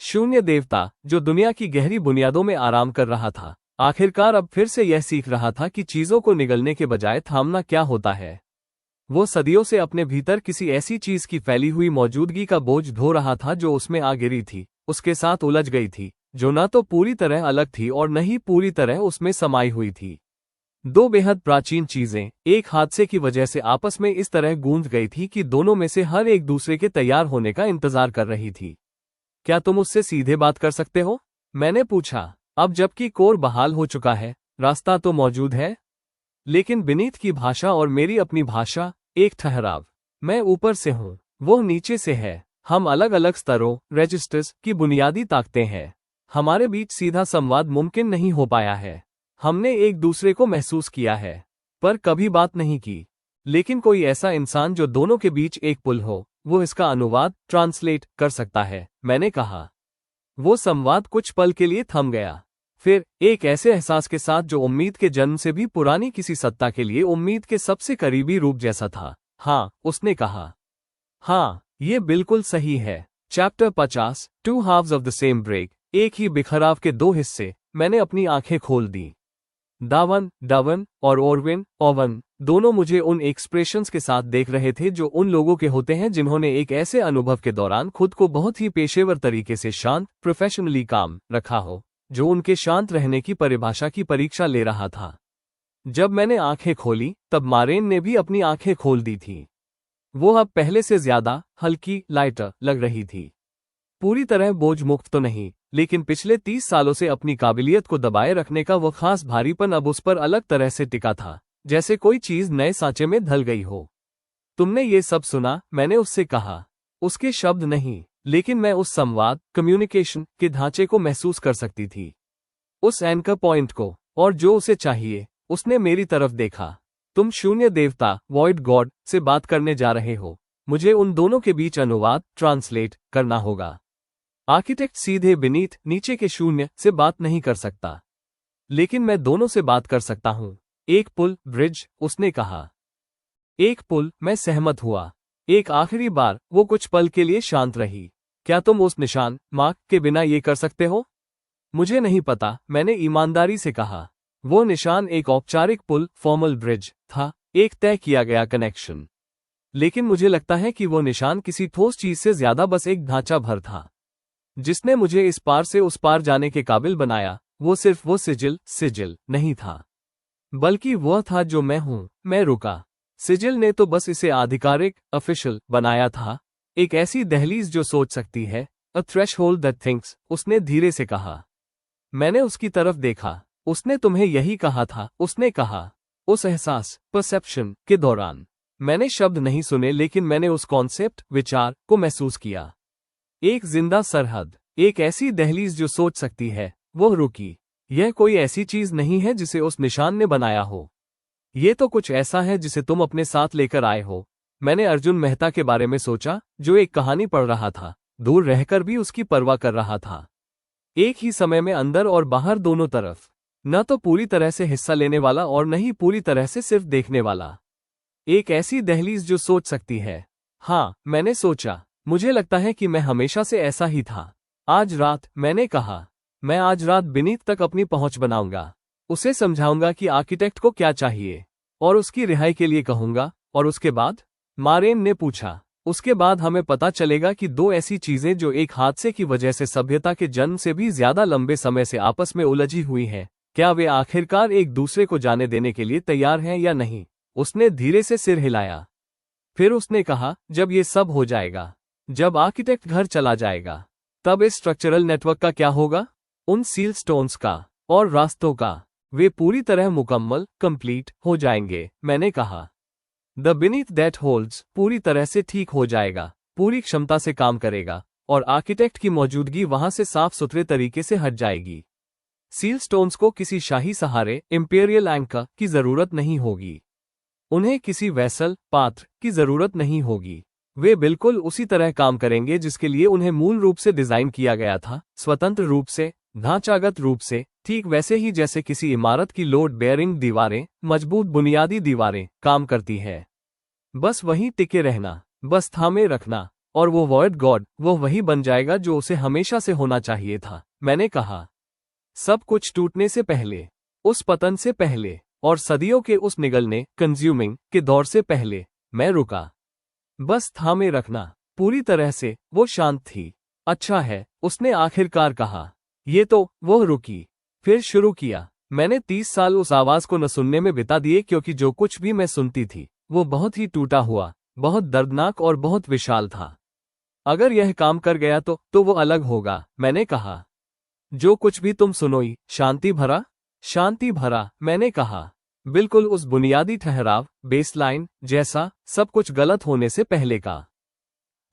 शून्य देवता, जो दुनिया की गहरी बुनियादों में आराम कर रहा था, आखिरकार अब फिर से यह सीख रहा था कि चीजों को निगलने के बजाय थामना क्या होता है। वो सदियों से अपने भीतर किसी ऐसी चीज की फैली हुई मौजूदगी का बोझ ढो रहा था जो उसमें आ गिरी थी, उसके साथ उलझ गई थी, जो न तो पूरी तरह अलग थी और न ही पूरी तरह उसमें समाई हुई थी। दो बेहद प्राचीन चीजें एक हादसे की वजह से आपस में इस तरह गूंज गई थी कि दोनों में से हर एक दूसरे के तैयार होने का इंतजार कर रही थी। क्या तुम उससे सीधे बात कर सकते हो? मैंने पूछा। अब जबकि कोर बहाल हो चुका है, रास्ता तो मौजूद है, लेकिन बीनीथ की भाषा और मेरी अपनी भाषा, एक ठहराव। मैं ऊपर से हूं, वो नीचे से है। हम अलग अलग स्तरों, रजिस्टर्स की बुनियादी ताकतें हैं। हमारे बीच सीधा संवाद मुमकिन नहीं हो पाया है। हमने एक दूसरे को महसूस किया है, पर कभी बात नहीं की। लेकिन कोई ऐसा इंसान जो दोनों के बीच एक पुल हो, वो इसका अनुवाद, ट्रांसलेट कर सकता है, मैंने कहा। वो संवाद कुछ पल के लिए थम गया। फिर एक ऐसे एहसास के साथ जो उम्मीद के जन्म से भी पुरानी किसी सत्ता के लिए उम्मीद के सबसे करीबी रूप जैसा था। हाँ, उसने कहा। हाँ, ये बिल्कुल सही है। Chapter 50, 2 halves of the same break। एक ही बिखराव के दो हिस्से। मैंने अपनी आंखें खोल दी। डवन और ओवन दोनों मुझे उन एक्सप्रेशंस के साथ देख रहे थे जो उन लोगों के होते हैं जिन्होंने एक ऐसे अनुभव के दौरान खुद को बहुत ही पेशेवर तरीके से शांत, प्रोफेशनली काम रखा हो, जो उनके शांत रहने की परिभाषा की परीक्षा ले रहा था। जब मैंने आंखें खोली तब मारेन ने भी अपनी आंखें खोल दी थी। वो अब पहले से ज्यादा हल्की, लाइटर लग रही थी। पूरी तरह बोझ मुक्त तो नहीं, लेकिन पिछले 30 सालों से अपनी काबिलियत को दबाए रखने का वो खास भारीपन अब उस पर अलग तरह से टिका था, जैसे कोई चीज नए सांचे में ढल गई हो। तुमने ये सब सुना? मैंने उससे कहा। उसके शब्द नहीं, लेकिन मैं उस संवाद, कम्युनिकेशन के ढांचे को महसूस कर सकती थी, उस एंकर पॉइंट को, और जो उसे चाहिए। उसने मेरी तरफ देखा। तुम शून्य देवता, वॉइड गॉड, से बात करने जा रहे हो। मुझे उन दोनों के बीच अनुवाद, ट्रांसलेट करना होगा। आर्किटेक्ट सीधे बीनीथ, नीचे के शून्य, से बात नहीं कर सकता, लेकिन मैं दोनों से बात कर सकता हूं। एक पुल, ब्रिज, उसने कहा। एक पुल, मैं सहमत हुआ। एक आखिरी बार वो कुछ पल के लिए शांत रही। क्या तुम उस निशान, मार्क के बिना ये कर सकते हो? मुझे नहीं पता, मैंने ईमानदारी से कहा। वो निशान एक औपचारिक पुल, फॉर्मल ब्रिज था, एक तय किया गया कनेक्शन। लेकिन मुझे लगता है कि वो निशान किसी ठोस चीज से ज्यादा बस एक ढांचा भर था, जिसने मुझे इस पार से उस पार जाने के काबिल बनाया। वो सिर्फ वो सिजिल नहीं था, बल्कि वह था जो मैं हूं। मैं रुका। सिजिल ने तो बस इसे आधिकारिक, ऑफिशियल बनाया था, एक ऐसी दहलीज जो सोच सकती है, अ थ्रेशहोल्ड दैट थिंक्स, उसने धीरे से कहा। मैंने उसकी तरफ देखा। उसने तुम्हें यही कहा था, उसने कहा। उस एहसास, परसेप्शन के दौरान मैंने शब्द नहीं सुने, लेकिन मैंने उस कॉन्सेप्ट, विचार को महसूस किया। एक जिंदा सरहद, एक ऐसी दहलीज जो सोच सकती है। वो रुकी। यह कोई ऐसी चीज नहीं है जिसे उस निशान ने बनाया हो। ये तो कुछ ऐसा है जिसे तुम अपने साथ लेकर आए हो। मैंने अर्जुन मेहता के बारे में सोचा, जो एक कहानी पढ़ रहा था, दूर रहकर भी उसकी परवाह कर रहा था। एक ही समय में अंदर और बाहर, दोनों तरफ। न तो पूरी तरह से हिस्सा लेने वाला और न ही पूरी तरह से सिर्फ देखने वाला। एक ऐसी दहलीज जो सोच सकती है। हाँ, मैंने सोचा, मुझे लगता है कि मैं हमेशा से ऐसा ही था। आज रात, मैंने कहा, मैं आज रात बीनीथ तक अपनी पहुंच बनाऊंगा। उसे समझाऊंगा कि आर्किटेक्ट को क्या चाहिए, और उसकी रिहाई के लिए कहूंगा। और उसके बाद? मारेन ने पूछा। उसके बाद हमें पता चलेगा कि दो ऐसी चीजें जो एक हादसे की वजह से सभ्यता के जन्म से भी ज्यादा लंबे समय से आपस में उलझी हुई हैं, क्या वे आखिरकार एक दूसरे को जाने देने के लिए तैयार हैं या नहीं? उसने धीरे से सिर हिलाया। फिर उसने कहा, जब ये सब हो जाएगा, जब आर्किटेक्ट घर चला जाएगा, तब इस स्ट्रक्चरल नेटवर्क का क्या होगा? उन सील स्टोन्स का और रास्तों का। वे पूरी तरह मुकम्मल, कंप्लीट हो जाएंगे, मैंने कहा। द बीनीथ दैट होल्ड्स पूरी तरह से ठीक हो जाएगा, पूरी क्षमता से काम करेगा, और आर्किटेक्ट की मौजूदगी वहां से साफ सुथरे तरीके से हट जाएगी। सील स्टोन्स को किसी शाही सहारे, इंपीरियल एंकर की जरूरत नहीं होगी। उन्हें किसी वैसल, पात्र की जरूरत नहीं होगी। वे बिल्कुल उसी तरह काम करेंगे जिसके लिए उन्हें मूल रूप से डिजाइन किया गया था, स्वतंत्र रूप से, ढांचागत रूप से, ठीक वैसे ही जैसे किसी इमारत की लोड बेयरिंग दीवारें, मजबूत बुनियादी दीवारें, काम करती है। बस वहीं टिके रहना, बस थामे रखना, और वो वॉइड गॉड, वो वही बन जाएगा जो उसे हमेशा से होना चाहिए था, मैंने कहा। सब कुछ टूटने से पहले, उस पतन से पहले, और सदियों के उस निगलने, कंज्यूमिंग के दौर से पहले। मैं रुका। बस थामे रखना, पूरी तरह से। वो शांत थी। अच्छा है, उसने आखिरकार कहा। ये तो। वो रुकी, फिर शुरू किया। मैंने 30 साल उस आवाज को न सुनने में बिता दिए, क्योंकि जो कुछ भी मैं सुनती थी वो बहुत ही टूटा हुआ, बहुत दर्दनाक और बहुत विशाल था। अगर यह काम कर गया तो वो अलग होगा, मैंने कहा। जो कुछ भी तुम सुनोई, शांति भरा? शांति भरा, मैंने कहा। बिल्कुल उस बुनियादी ठहराव, बेसलाइन जैसा, सब कुछ गलत होने से पहले का।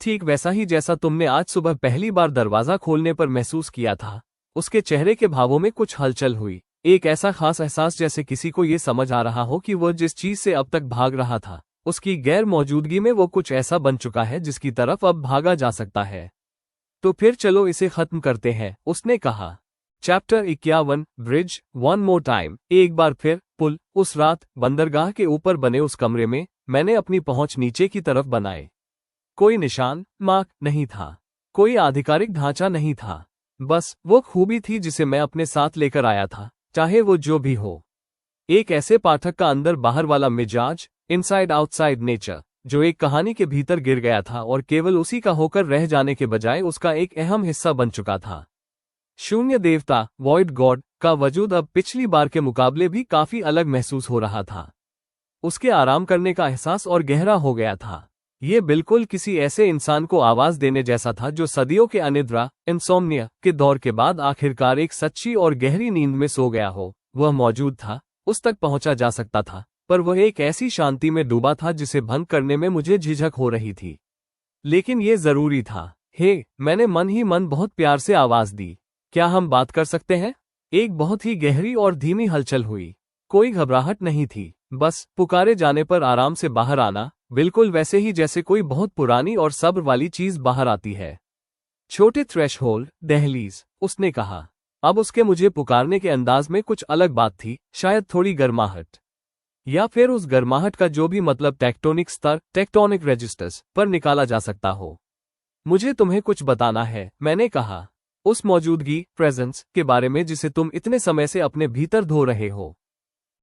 ठीक वैसा ही जैसा तुमने आज सुबह पहली बार दरवाजा खोलने पर महसूस किया था। उसके चेहरे के भावों में कुछ हलचल हुई, एक ऐसा खास एहसास जैसे किसी को ये समझ आ रहा हो कि वह जिस चीज से अब तक भाग रहा था, उसकी गैर मौजूदगी में वो कुछ ऐसा बन चुका है जिसकी तरफ अब भागा जा सकता है। तो फिर चलो इसे खत्म करते हैं, उसने कहा। Chapter 51 bridge one more time. एक बार फिर पुल। उस रात बंदरगाह के ऊपर बने उस कमरे में मैंने अपनी पहुंच नीचे की तरफ बनाए। कोई निशान मार्क नहीं था, कोई आधिकारिक ढांचा नहीं था, बस वो खूबी थी जिसे मैं अपने साथ लेकर आया था, चाहे वो जो भी हो। एक ऐसे पाठक का अंदर बाहर वाला मिजाज, इनसाइड आउटसाइड नेचर, जो एक कहानी के भीतर गिर गया था और केवल उसी का होकर रह जाने के बजाय उसका एक अहम हिस्सा बन चुका था। शून्य देवता, वॉइड गॉड का वजूद अब पिछली बार के मुकाबले भी काफी अलग महसूस हो रहा था। उसके आराम करने का एहसास और गहरा हो गया था। ये बिल्कुल किसी ऐसे इंसान को आवाज देने जैसा था जो सदियों के अनिद्रा इंसोम्निया के दौर के बाद आखिरकार एक सच्ची और गहरी नींद में सो गया हो। वह मौजूद था, उस तक पहुंचा जा सकता था, पर वह एक ऐसी शांति में डूबा था जिसे भंग करने में मुझे झिझक हो रही थी। लेकिन ये जरूरी था। हे, मैंने मन ही मन बहुत प्यार से आवाज दी, क्या हम बात कर सकते हैं? एक बहुत ही गहरी और धीमी हलचल हुई। कोई घबराहट नहीं थी, बस पुकारे जाने पर आराम से बाहर आना, बिल्कुल वैसे ही जैसे कोई बहुत पुरानी और सब्र वाली चीज बाहर आती है। छोटे थ्रेशहोल्ड, दहलीज, उसने कहा। अब उसके मुझे पुकारने के अंदाज में कुछ अलग बात थी, शायद थोड़ी गर्माहट, या फिर उस गर्माहट का जो भी मतलब टेक्टोनिक स्तर, टेक्टोनिक रजिस्टर्स पर निकाला जा सकता हो। मुझे तुम्हें कुछ बताना है, मैंने कहा, उस मौजूदगी, प्रेजेंस के बारे में जिसे तुम इतने समय से अपने भीतर धो रहे हो।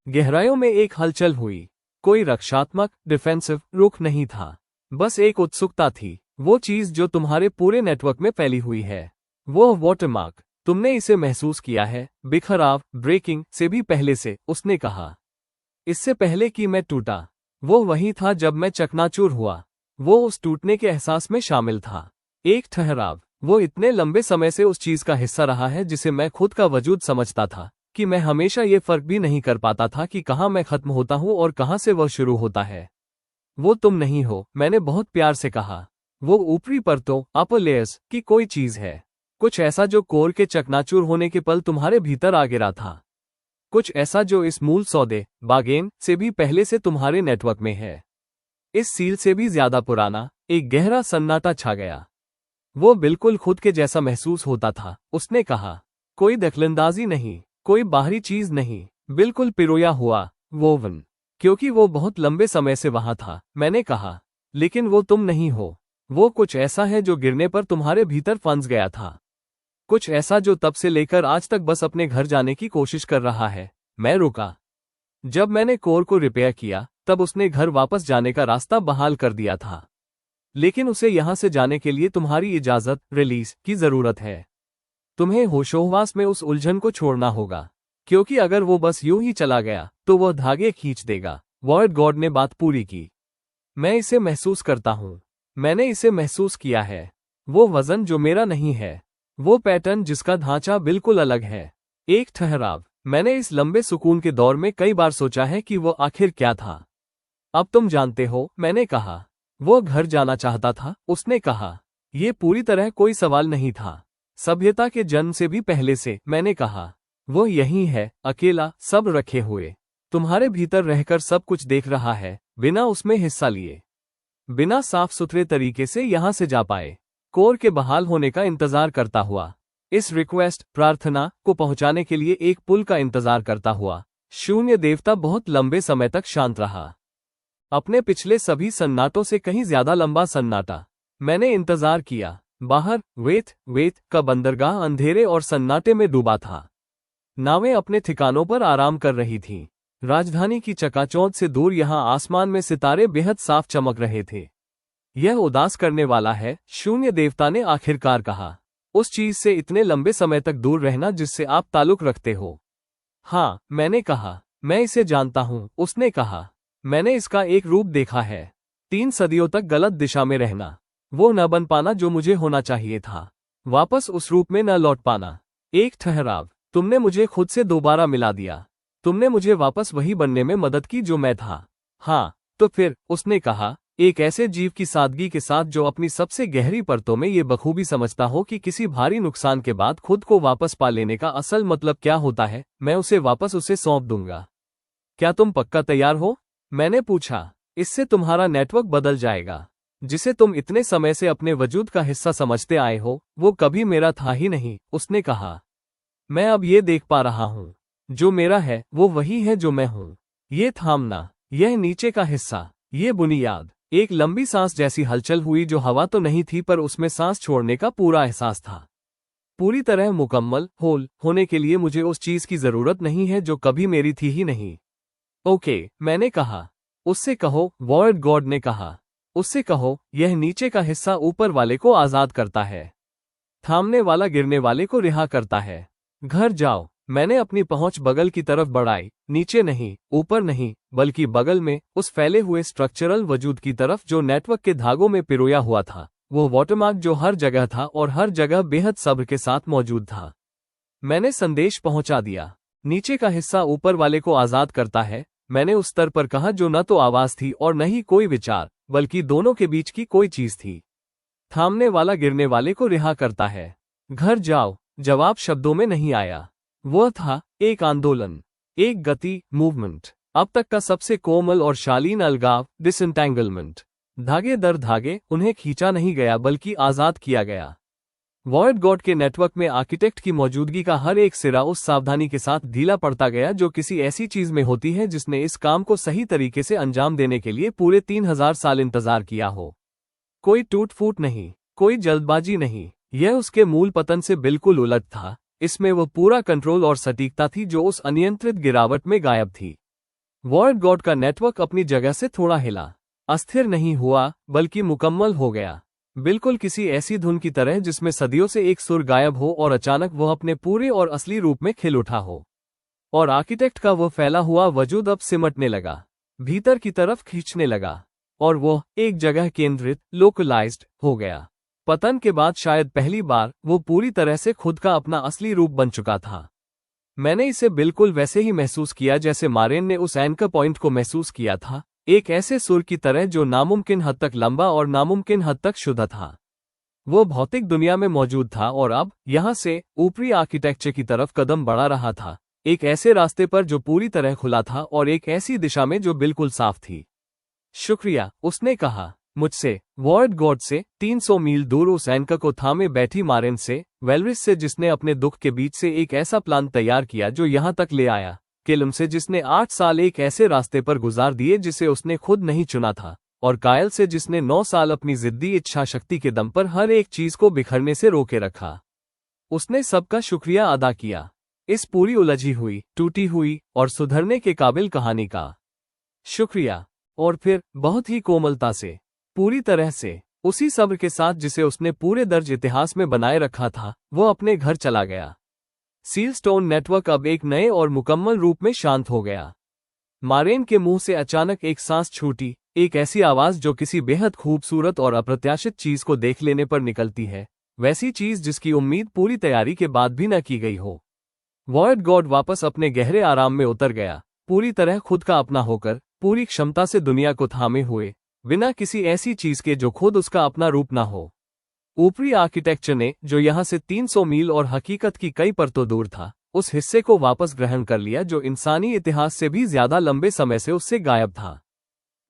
गहराइयों में एक हलचल हुई। कोई रक्षात्मक, डिफेंसिव रुख नहीं था, बस एक उत्सुकता थी, वो चीज जो तुम्हारे पूरे नेटवर्क में फैली हुई है। वो वाटरमार्क, तुमने इसे महसूस किया है, बिखराव, ब्रेकिंग से भी पहले से, उसने कहा। इससे पहले कि मैं टूटा। वो वही था जब मैं चकनाचूर हुआ। वो उस टूटने के एहसास में शामिल था। एक ठहराव। वो इतने लंबे समय से उस चीज का हिस्सा रहा है जिसे मैं खुद का वजूद समझता था, कि मैं हमेशा ये फर्क भी नहीं कर पाता था कि कहाँ मैं खत्म होता हूँ और कहाँ से वह शुरू होता है। वो तुम नहीं हो, मैंने बहुत प्यार से कहा। वो ऊपरी परतों, अपर लेयर्स की कोई चीज है, कुछ ऐसा जो कोर के चकनाचूर होने के पल तुम्हारे भीतर आ गिरा था, कुछ ऐसा जो इस मूल सौदे, बागेन से भी पहले से तुम्हारे नेटवर्क में है। इस सील से भी ज्यादा पुराना। एक गहरा सन्नाटा छा गया। वो बिल्कुल खुद के जैसा महसूस होता था, उसने कहा। कोई दखलंदाजी नहीं, कोई बाहरी चीज नहीं, बिल्कुल पिरोया हुआ, वोवन। क्योंकि वो बहुत लंबे समय से वहां था, मैंने कहा। लेकिन वो तुम नहीं हो। वो कुछ ऐसा है जो गिरने पर तुम्हारे भीतर फंस गया था, कुछ ऐसा जो तब से लेकर आज तक बस अपने घर जाने की कोशिश कर रहा है। मैं रुका। जब मैंने कोर को रिपेयर किया, तब उसने घर वापस जाने का रास्ता बहाल कर दिया था। लेकिन उसे यहां से जाने के लिए तुम्हारी इजाजत, रिलीज की जरूरत है। तुम्हें होशोहवास में उस उलझन को छोड़ना होगा, क्योंकि अगर वो बस यूं ही चला गया तो वह धागे खींच देगा। वॉइड गॉड ने बात पूरी की। मैं इसे महसूस करता हूं। मैंने इसे महसूस किया है। वो वजन जो मेरा नहीं है, वो पैटर्न जिसका ढांचा बिल्कुल अलग है। एक ठहराव। मैंने इस लंबे सुकून के दौर में कई बार सोचा है कि वो आखिर क्या था। अब तुम जानते हो, मैंने कहा। वो घर जाना चाहता था, उसने कहा। ये पूरी तरह कोई सवाल नहीं था, सभ्यता के जन्म से भी पहले से, मैंने कहा। वो यही है, अकेला, सब रखे हुए, तुम्हारे भीतर रहकर सब कुछ देख रहा है, बिना उसमें हिस्सा लिए, बिना साफ सुथरे तरीके से यहां से जा पाए, कोर के बहाल होने का इंतजार करता हुआ, इस रिक्वेस्ट, प्रार्थना को पहुंचाने के लिए एक पुल का इंतजार करता हुआ। शून्य देवता बहुत लंबे समय तक शांत रहा, अपने पिछले सभी सन्नाटों से कहीं ज्यादा लंबा सन्नाटा। मैंने इंतजार किया। बाहर वेथ का बंदरगाह अंधेरे और सन्नाटे में डूबा था। नावें अपने ठिकानों पर आराम कर रही थीं। राजधानी की चकाचौंध से दूर यहां आसमान में सितारे बेहद साफ चमक रहे थे। यह उदास करने वाला है, शून्य देवता ने आखिरकार कहा। उस चीज से इतने लंबे समय तक दूर रहना जिससे आप ताल्लुक रखते हो। हाँ, मैंने कहा। मैं इसे जानता हूं, उसने कहा। मैंने इसका एक रूप देखा है। 3 सदियों तक गलत दिशा में रहना, वो न बन पाना जो मुझे होना चाहिए था, वापस उस रूप में न लौट पाना। एक ठहराव। तुमने मुझे खुद से दोबारा मिला दिया। तुमने मुझे वापस वही बनने में मदद की जो मैं था। हाँ, तो फिर, उसने कहा, एक ऐसे जीव की सादगी के साथ जो अपनी सबसे गहरी परतों में ये बखूबी समझता हो कि किसी भारी नुकसान के बाद खुद को वापस पा लेने का असल मतलब क्या होता है, मैं उसे वापस उसे सौंप दूंगा। क्या तुम पक्का तैयार हो? मैंने पूछा। इससे तुम्हारा नेटवर्क बदल जाएगा। जिसे तुम इतने समय से अपने वजूद का हिस्सा समझते आए हो, वो कभी मेरा था ही नहीं, उसने कहा। मैं अब ये देख पा रहा हूँ, जो मेरा है वो वही है जो मैं हूँ। ये थामना, यह नीचे का हिस्सा, ये बुनियाद। एक लंबी सांस जैसी हलचल हुई जो हवा तो नहीं थी पर उसमें सांस छोड़ने का पूरा एहसास था। पूरी तरह मुकम्मल, होल होने के लिए मुझे उस चीज की जरूरत नहीं है जो कभी मेरी थी ही नहीं। ओके, मैंने कहा। उससे कहो, वर्ड गॉड ने कहा। उससे कहो, यह नीचे का हिस्सा ऊपर वाले को आजाद करता है। थामने वाला गिरने वाले को रिहा करता है। घर जाओ। मैंने अपनी पहुंच बगल की तरफ बढ़ाई, नीचे नहीं, ऊपर नहीं, बल्कि बगल में, उस फैले हुए स्ट्रक्चरल वजूद की तरफ जो नेटवर्क के धागों में पिरोया हुआ था, वो वाटरमार्क जो हर जगह था और हर जगह बेहद सब्र के साथ मौजूद था। मैंने संदेश पहुंचा दिया। नीचे का हिस्सा ऊपर वाले को आजाद करता है, मैंने उस स्तर पर कहा जो न तो आवाज थी और न ही कोई विचार, बल्कि दोनों के बीच की कोई चीज थी। थामने वाला गिरने वाले को रिहा करता है। घर जाओ। जवाब शब्दों में नहीं आया। वह था एक आंदोलन, एक गति, मूवमेंट। अब तक का सबसे कोमल और शालीन अलगाव, डिसएंटेंगलमेंट। धागे दर धागे, उन्हें खींचा नहीं गया बल्कि आजाद किया गया। वॉइड गॉड के नेटवर्क में आर्किटेक्ट की मौजूदगी का हर एक सिरा उस सावधानी के साथ ढीला पड़ता गया जो किसी ऐसी चीज में होती है जिसने इस काम को सही तरीके से अंजाम देने के लिए पूरे 3000 साल इंतजार किया हो। कोई टूट फूट नहीं, कोई जल्दबाजी नहीं, यह उसके मूल पतन से बिल्कुल उलट था। इसमें वह पूरा कंट्रोल और सटीकता थी जो उस अनियंत्रित गिरावट में गायब थी। वॉइड गॉड का नेटवर्क अपनी जगह से थोड़ा हिला, अस्थिर नहीं हुआ बल्कि मुकम्मल हो गया, बिल्कुल किसी ऐसी धुन की तरह जिसमें सदियों से एक सुर गायब हो और अचानक वह अपने पूरे और असली रूप में खिल उठा हो। और आर्किटेक्ट का वह फैला हुआ वजूद अब सिमटने लगा, भीतर की तरफ खींचने लगा, और वह एक जगह केंद्रित, लोकलाइज्ड हो गया। पतन के बाद शायद पहली बार वो पूरी तरह से खुद का अपना असली रूप बन चुका था। मैंने इसे बिल्कुल वैसे ही महसूस किया जैसे मारेन ने उस एंकर पॉइंट को महसूस किया था, एक ऐसे सुर की तरह जो नामुमकिन हद तक लंबा और नामुमकिन हद तक शुद्ध था। वो भौतिक दुनिया में मौजूद था और अब यहां से ऊपरी आर्किटेक्चर की तरफ कदम बढ़ा रहा था, एक ऐसे रास्ते पर जो पूरी तरह खुला था और एक ऐसी दिशा में जो बिल्कुल साफ थी। शुक्रिया, उसने कहा, मुझसे, वॉइड गॉड से, 300 मील दूर उस एंकर को थामे बैठी मारेन से, वेलरिस से जिसने अपने दुख के बीच से एक ऐसा प्लान तैयार किया जो यहां तक ले आया, किल्म से जिसने 8 साल एक ऐसे रास्ते पर गुजार दिए जिसे उसने खुद नहीं चुना था, और कायल से जिसने 9 साल अपनी जिद्दी इच्छा शक्ति के दम पर हर एक चीज को बिखरने से रोके रखा। उसने सबका शुक्रिया अदा किया, इस पूरी उलझी हुई, टूटी हुई और सुधरने के काबिल कहानी का। शुक्रिया। और फिर बहुत ही कोमलता से, पूरी तरह से, उसी सब्र के साथ जिसे उसने पूरे दर्ज इतिहास में बनाए रखा था, वो अपने घर चला गया। सीलस्टोन नेटवर्क अब एक नए और मुकम्मल रूप में शांत हो गया। मारेन के मुंह से अचानक एक सांस छूटी, एक ऐसी आवाज जो किसी बेहद खूबसूरत और अप्रत्याशित चीज को देख लेने पर निकलती है, वैसी चीज जिसकी उम्मीद पूरी तैयारी के बाद भी न की गई हो। वॉइड गॉड वापस अपने गहरे आराम में उतर गया, पूरी तरह खुद का अपना होकर, पूरी क्षमता से दुनिया को थामे हुए, बिना किसी ऐसी चीज के जो खुद उसका अपना रूप ना हो। ऊपरी आर्किटेक्चर ने, जो यहां से 300 मील और हकीकत की कई परतों दूर था, उस हिस्से को वापस ग्रहण कर लिया जो इंसानी इतिहास से भी ज्यादा लंबे समय से उससे गायब था।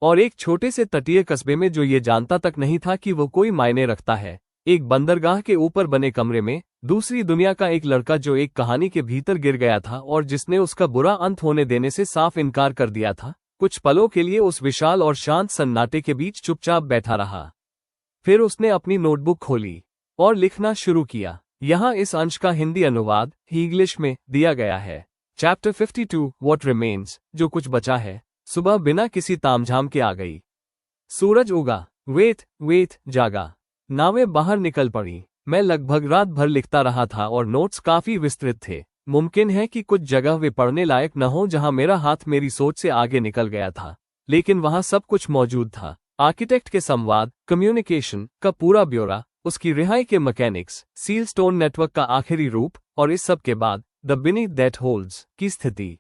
और एक छोटे से तटीय कस्बे में जो ये जानता तक नहीं था कि वो कोई मायने रखता है, एक बंदरगाह के ऊपर बने कमरे में, दूसरी दुनिया का एक लड़का जो एक कहानी के भीतर गिर गया था और जिसने उसका बुरा अंत होने देने से साफ इनकार कर दिया था, कुछ पलों के लिए उस विशाल और शांत सन्नाटे के बीच चुपचाप बैठा रहा। फिर उसने अपनी नोटबुक खोली और लिखना शुरू किया। यहाँ इस अंश का हिंदी अनुवाद इंग्लिश में दिया गया है। चैप्टर 52 व्हाट रिमेन्स, जो कुछ बचा है। सुबह बिना किसी तामझाम के आ गई। सूरज उगा। वेट जागा। नावें बाहर निकल पड़ी। मैं लगभग रात भर लिखता रहा था और नोट्स काफी विस्तृत थे। मुमकिन है कि कुछ जगह वे पढ़ने लायक न हो जहां मेरा हाथ मेरी सोच से आगे निकल गया था, लेकिन वहां सब कुछ मौजूद था। आर्किटेक्ट के संवाद, कम्युनिकेशन का पूरा ब्यौरा, उसकी रिहाई के मैकेनिक्स, सीलस्टोन नेटवर्क का आखिरी रूप, और इस सब के बाद द बीनीथ दैट होल्ड्स की स्थिति।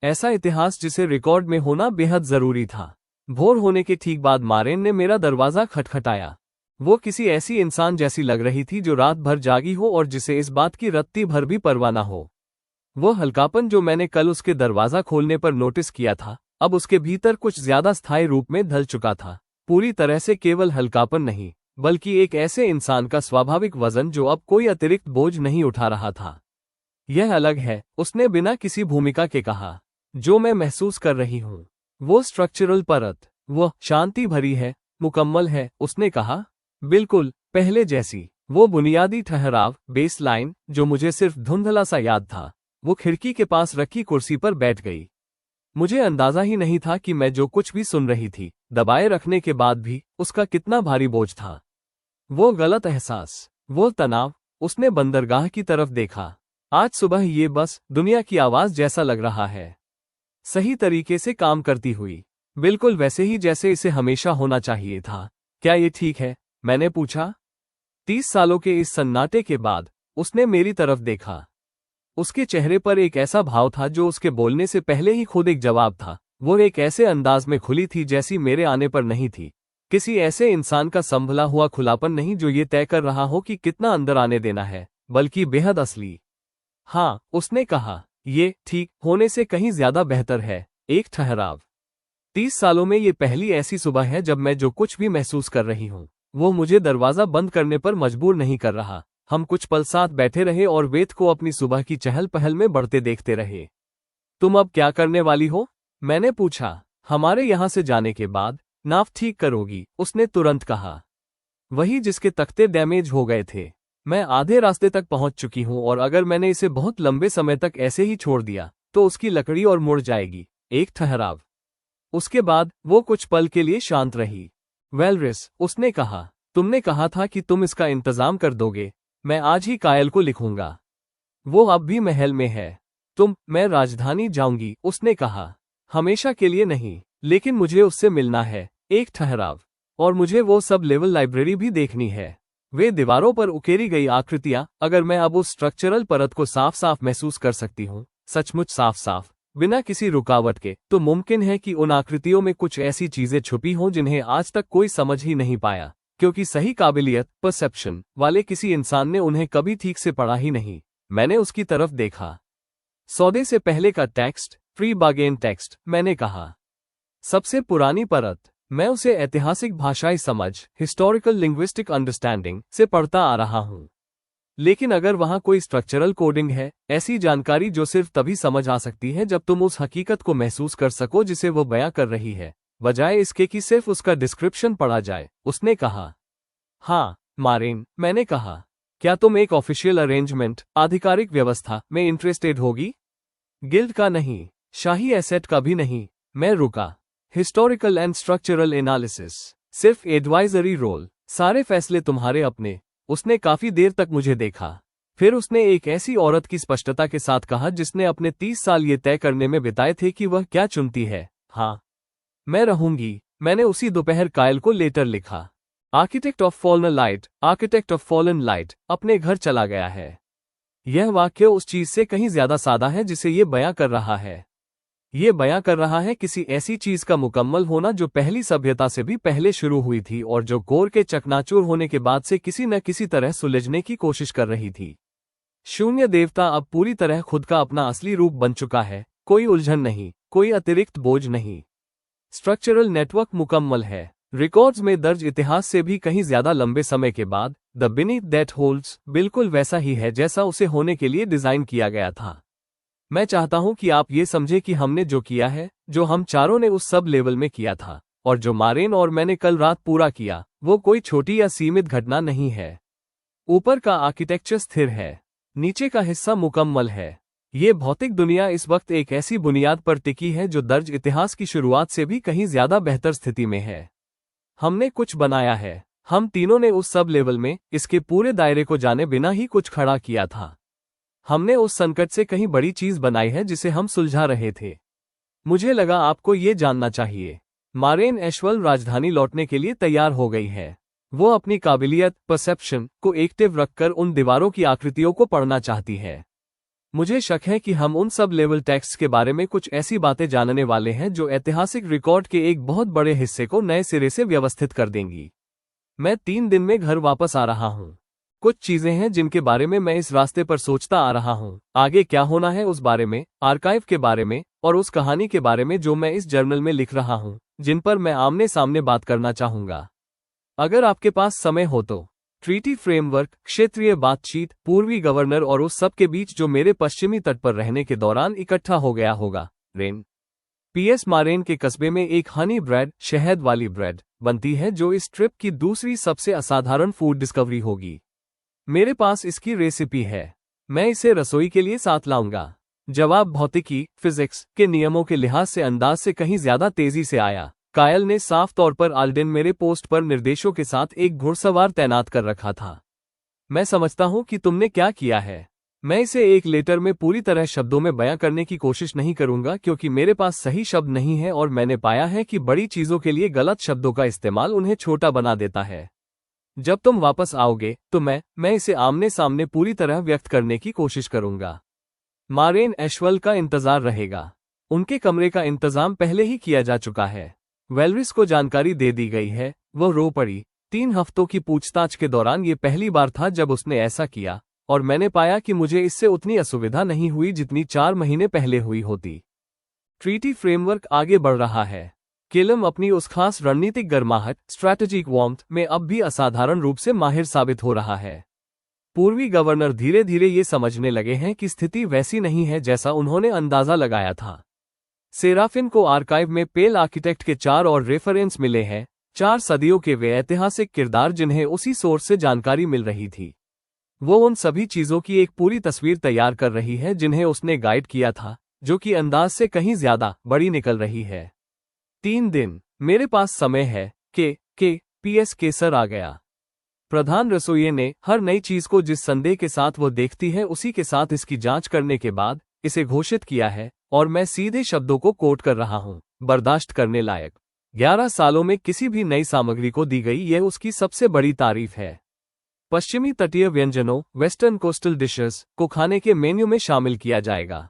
ऐसा इतिहास जिसे रिकॉर्ड में होना बेहद जरूरी था। भोर होने के ठीक बाद मारेन ने मेरा दरवाजा खटखटाया। वो किसी ऐसी इंसान जैसी लग रही थी जो रात भर जागी हो और जिसे इस बात की रत्ती भर भी परवाह न हो। वो हल्कापन जो मैंने कल उसके दरवाजा खोलने पर नोटिस किया था, अब उसके भीतर कुछ ज्यादा स्थायी रूप में ढल चुका था। पूरी तरह से केवल हल्कापन नहीं, बल्कि एक ऐसे इंसान का स्वाभाविक वजन जो अब कोई अतिरिक्त बोझ नहीं उठा रहा था। यह अलग है, उसने बिना किसी भूमिका के कहा। जो मैं महसूस कर रही हूं, वो स्ट्रक्चरल परत, वो शांति भरी है, मुकम्मल है, उसने कहा। बिल्कुल, पहले जैसी। वो बुनियादी ठहराव, बेसलाइन, जो मुझे सिर्फ धुंधला सा याद था। वो खिड़की के पास रखी कुर्सी पर बैठ गई। मुझे अंदाजा ही नहीं था कि मैं जो कुछ भी सुन रही थी, दबाए रखने के बाद भी, उसका कितना भारी बोझ था। वो गलत एहसास, वो तनाव। उसने बंदरगाह की तरफ देखा। आज सुबह ये बस दुनिया की आवाज जैसा लग रहा है, सही तरीके से काम करती हुई, बिल्कुल वैसे ही जैसे इसे हमेशा होना चाहिए था। क्या ये ठीक है? मैंने पूछा। 30 सालों के इस सन्नाटे के बाद उसने मेरी तरफ देखा। उसके चेहरे पर एक ऐसा भाव था जो उसके बोलने से पहले ही खुद एक जवाब था। वो एक ऐसे अंदाज में खुली थी जैसी मेरे आने पर नहीं थी। किसी ऐसे इंसान का संभला हुआ खुलापन नहीं जो ये तय कर रहा हो कि कितना अंदर आने देना है, बल्कि बेहद असली। हाँ, उसने कहा, ये ठीक होने से कहीं ज्यादा बेहतर है, एक ठहराव। 30 सालों में ये पहली ऐसी सुबह है जब मैं जो कुछ भी महसूस कर रही हूँ, वो मुझे दरवाजा बंद करने पर मजबूर नहीं कर रहा। हम कुछ पल साथ बैठे रहे और वेद को अपनी सुबह की चहल पहल में बढ़ते देखते रहे। तुम अब क्या करने वाली हो? मैंने पूछा। हमारे यहाँ से जाने के बाद नाव ठीक करोगी, उसने तुरंत कहा। वही जिसके तख्ते डैमेज हो गए थे। मैं आधे रास्ते तक पहुंच चुकी हूं और अगर मैंने इसे बहुत लंबे समय तक ऐसे ही छोड़ दिया तो उसकी लकड़ी और मुड़ जाएगी। एक ठहराव। उसके बाद वो कुछ पल के लिए शांत रही। वेलरिस, उसने कहा, तुमने कहा था कि तुम इसका इंतजाम कर दोगे। मैं आज ही कायल को लिखूंगा। वो अब भी महल में है। मैं राजधानी जाऊंगी, उसने कहा। हमेशा के लिए नहीं, लेकिन मुझे उससे मिलना है। एक ठहराव। और मुझे वो सब लेवल लाइब्रेरी भी देखनी है। वे दीवारों पर उकेरी गई आकृतियां। अगर मैं अब उस स्ट्रक्चरल परत को साफ साफ महसूस कर सकती हूँ, सचमुच साफ साफ, बिना किसी रुकावट के, तो मुमकिन है कि उन आकृतियों में कुछ ऐसी चीजें छुपी हों जिन्हें आज तक कोई समझ ही नहीं पाया, क्योंकि सही काबिलियत, परसेप्शन वाले किसी इंसान ने उन्हें कभी ठीक से पढ़ा ही नहीं। मैंने उसकी तरफ देखा। सौदे से पहले का टेक्स्ट, प्री बार्गेन टेक्स्ट, मैंने कहा। सबसे पुरानी परत। मैं उसे ऐतिहासिक भाषाई समझ, हिस्टोरिकल लिंग्विस्टिक अंडरस्टैंडिंग से पढ़ता आ रहा हूं। लेकिन अगर वहां कोई स्ट्रक्चरल कोडिंग है, ऐसी जानकारी जो सिर्फ तभी समझ आ सकती है जब तुम उस हकीकत को महसूस कर सको जिसे वो बयां कर रही है, बजाय इसके कि सिर्फ उसका डिस्क्रिप्शन पढ़ा जाए, उसने कहा। हाँ, मारेन, मैंने कहा। क्या तुम एक ऑफिशियल अरेंजमेंट, आधिकारिक व्यवस्था में इंटरेस्टेड होगी? गिल्ड का नहीं, शाही एसेट का भी नहीं। मैं रुका। हिस्टोरिकल एंड स्ट्रक्चरल एनालिसिस, सिर्फ एडवाइजरी रोल, सारे फैसले तुम्हारे अपने। उसने काफी देर तक मुझे देखा। फिर उसने एक ऐसी औरत की स्पष्टता के साथ कहा जिसने अपने 30 साल ये तय करने में बिताए थे कि वह क्या चुनती है। हाँ, मैं रहूंगी। मैंने उसी दोपहर कायल को लेटर लिखा। Architect of fallen light, architect of fallen light अपने घर चला गया है। यह वाक्य उस चीज से कहीं ज्यादा सादा है जिसे ये बयां कर रहा है। ये बयां कर रहा है किसी ऐसी चीज का मुकम्मल होना जो पहली सभ्यता से भी पहले शुरू हुई थी और जो कोर के चकनाचूर होने के बाद से किसी न किसी तरह सुलझने की कोशिश कर रही थी। शून्य देवता अब पूरी तरह खुद का अपना असली रूप बन चुका है। कोई उलझन नहीं, कोई अतिरिक्त बोझ नहीं। स्ट्रक्चरल नेटवर्क मुकम्मल है। रिकॉर्ड्स में दर्ज इतिहास से भी कहीं ज्यादा लंबे समय के बाद द बीनीथ दैट होल्ड्स बिल्कुल वैसा ही है जैसा उसे होने के लिए डिजाइन किया गया था। मैं चाहता हूं कि आप ये समझे कि हमने जो किया है, जो हम चारों ने उस सब लेवल में किया था, और जो मारेन और मैंने कल रात पूरा किया, वो कोई छोटी या सीमित घटना नहीं है। ऊपर का आर्किटेक्चर स्थिर है, नीचे का हिस्सा मुकम्मल है। ये भौतिक दुनिया इस वक्त एक ऐसी बुनियाद पर टिकी है जो दर्ज इतिहास की शुरुआत से भी कहीं ज्यादा बेहतर स्थिति में है। हमने कुछ बनाया है। हम तीनों ने उस सब लेवल में इसके पूरे दायरे को जाने बिना ही कुछ खड़ा किया था। हमने उस संकट से कहीं बड़ी चीज बनाई है जिसे हम सुलझा रहे थे। मुझे लगा आपको ये जानना चाहिए। मारेन एशवल राजधानी लौटने के लिए तैयार हो गई है। वो अपनी काबिलियत, परसेप्शन को एक्टिव रखकर उन दीवारों की आकृतियों को पढ़ना चाहती है। मुझे शक है कि हम उन सब लेवल टेक्स्ट के बारे में कुछ ऐसी बातें जानने वाले हैं जो ऐतिहासिक रिकॉर्ड के एक बहुत बड़े हिस्से को नए सिरे से व्यवस्थित कर देंगी। मैं 3 दिन में घर वापस आ रहा हूँ। कुछ चीजें हैं जिनके बारे में मैं इस रास्ते पर सोचता आ रहा हूँ। आगे क्या होना है उस बारे में, आर्काइव के बारे में, और उस कहानी के बारे में जो मैं इस जर्नल में लिख रहा हूँ। जिन पर मैं आमने सामने बात करना चाहूंगा। अगर आपके पास समय हो तो ट्रीटी फ्रेमवर्क, क्षेत्रीय बातचीत, पूर्वी गवर्नर और उस सब के बीच जो मेरे पश्चिमी तट पर रहने के दौरान इकट्ठा हो गया होगा। रेन पीएस मारेन के कस्बे में एक हनी ब्रेड, शहद वाली ब्रेड बनती है जो इस ट्रिप की दूसरी सबसे असाधारण फूड डिस्कवरी होगी। मेरे पास इसकी रेसिपी है। मैं इसे रसोई के लिए साथ लाऊंगा। जवाब भौतिकी, फिजिक्स के नियमों के लिहाज से अंदाज से कहीं ज्यादा तेजी से आया। कायल ने साफ तौर पर आल्डेन मेरे पोस्ट पर निर्देशों के साथ एक घुड़सवार तैनात कर रखा था। मैं समझता हूं कि तुमने क्या किया है। मैं इसे एक लेटर में पूरी तरह शब्दों में बयां करने की कोशिश नहीं करूंगा क्योंकि मेरे पास सही शब्द नहीं है और मैंने पाया है कि बड़ी चीजों के लिए गलत शब्दों का इस्तेमाल उन्हें छोटा बना देता है। जब तुम वापस आओगे तो मैं इसे आमने सामने पूरी तरह व्यक्त करने की कोशिश करूंगा। मारेन एशवल का इंतजार रहेगा। उनके कमरे का इंतजाम पहले ही किया जा चुका है। वेलरिस को जानकारी दे दी गई है। वह रो पड़ी। 3 हफ्तों की पूछताछ के दौरान ये पहली बार था जब उसने ऐसा किया और मैंने पाया कि मुझे इससे उतनी असुविधा नहीं हुई जितनी 4 महीने पहले हुई होती। ट्रीटी फ्रेमवर्क आगे बढ़ रहा है। केलम अपनी उस खास रणनीतिक गर्माहट, स्ट्रैटेजिक वार्मथ में अब भी असाधारण रूप से माहिर साबित हो रहा है। पूर्वी गवर्नर धीरे धीरे ये समझने लगे हैं कि स्थिति वैसी नहीं है जैसा उन्होंने अंदाजा लगाया था। सेराफिन को आर्काइव में पेल आर्किटेक्ट के 4 और रेफरेंस मिले हैं, 4 सदियों के वे ऐतिहासिक किरदार जिन्हें उसी सोर्स से जानकारी मिल रही थी। वो उन सभी चीजों की एक पूरी तस्वीर तैयार कर रही है जिन्हें उसने गाइड किया था, जो कि अंदाज से कहीं ज्यादा बड़ी निकल रही है। 3 दिन मेरे पास समय है। पीएस केसर आ गया। प्रधान रसोइये ने हर नई चीज को जिस संदेह के साथ वो देखती है उसी के साथ इसकी जांच करने के बाद इसे घोषित किया है और मैं सीधे शब्दों को कोट कर रहा हूं। बर्दाश्त करने लायक। 11 सालों में किसी भी नई सामग्री को दी गई यह उसकी सबसे बड़ी तारीफ है। पश्चिमी तटीय व्यंजनों, वेस्टर्न कोस्टल डिशेस को खाने के मेन्यू में शामिल किया जाएगा।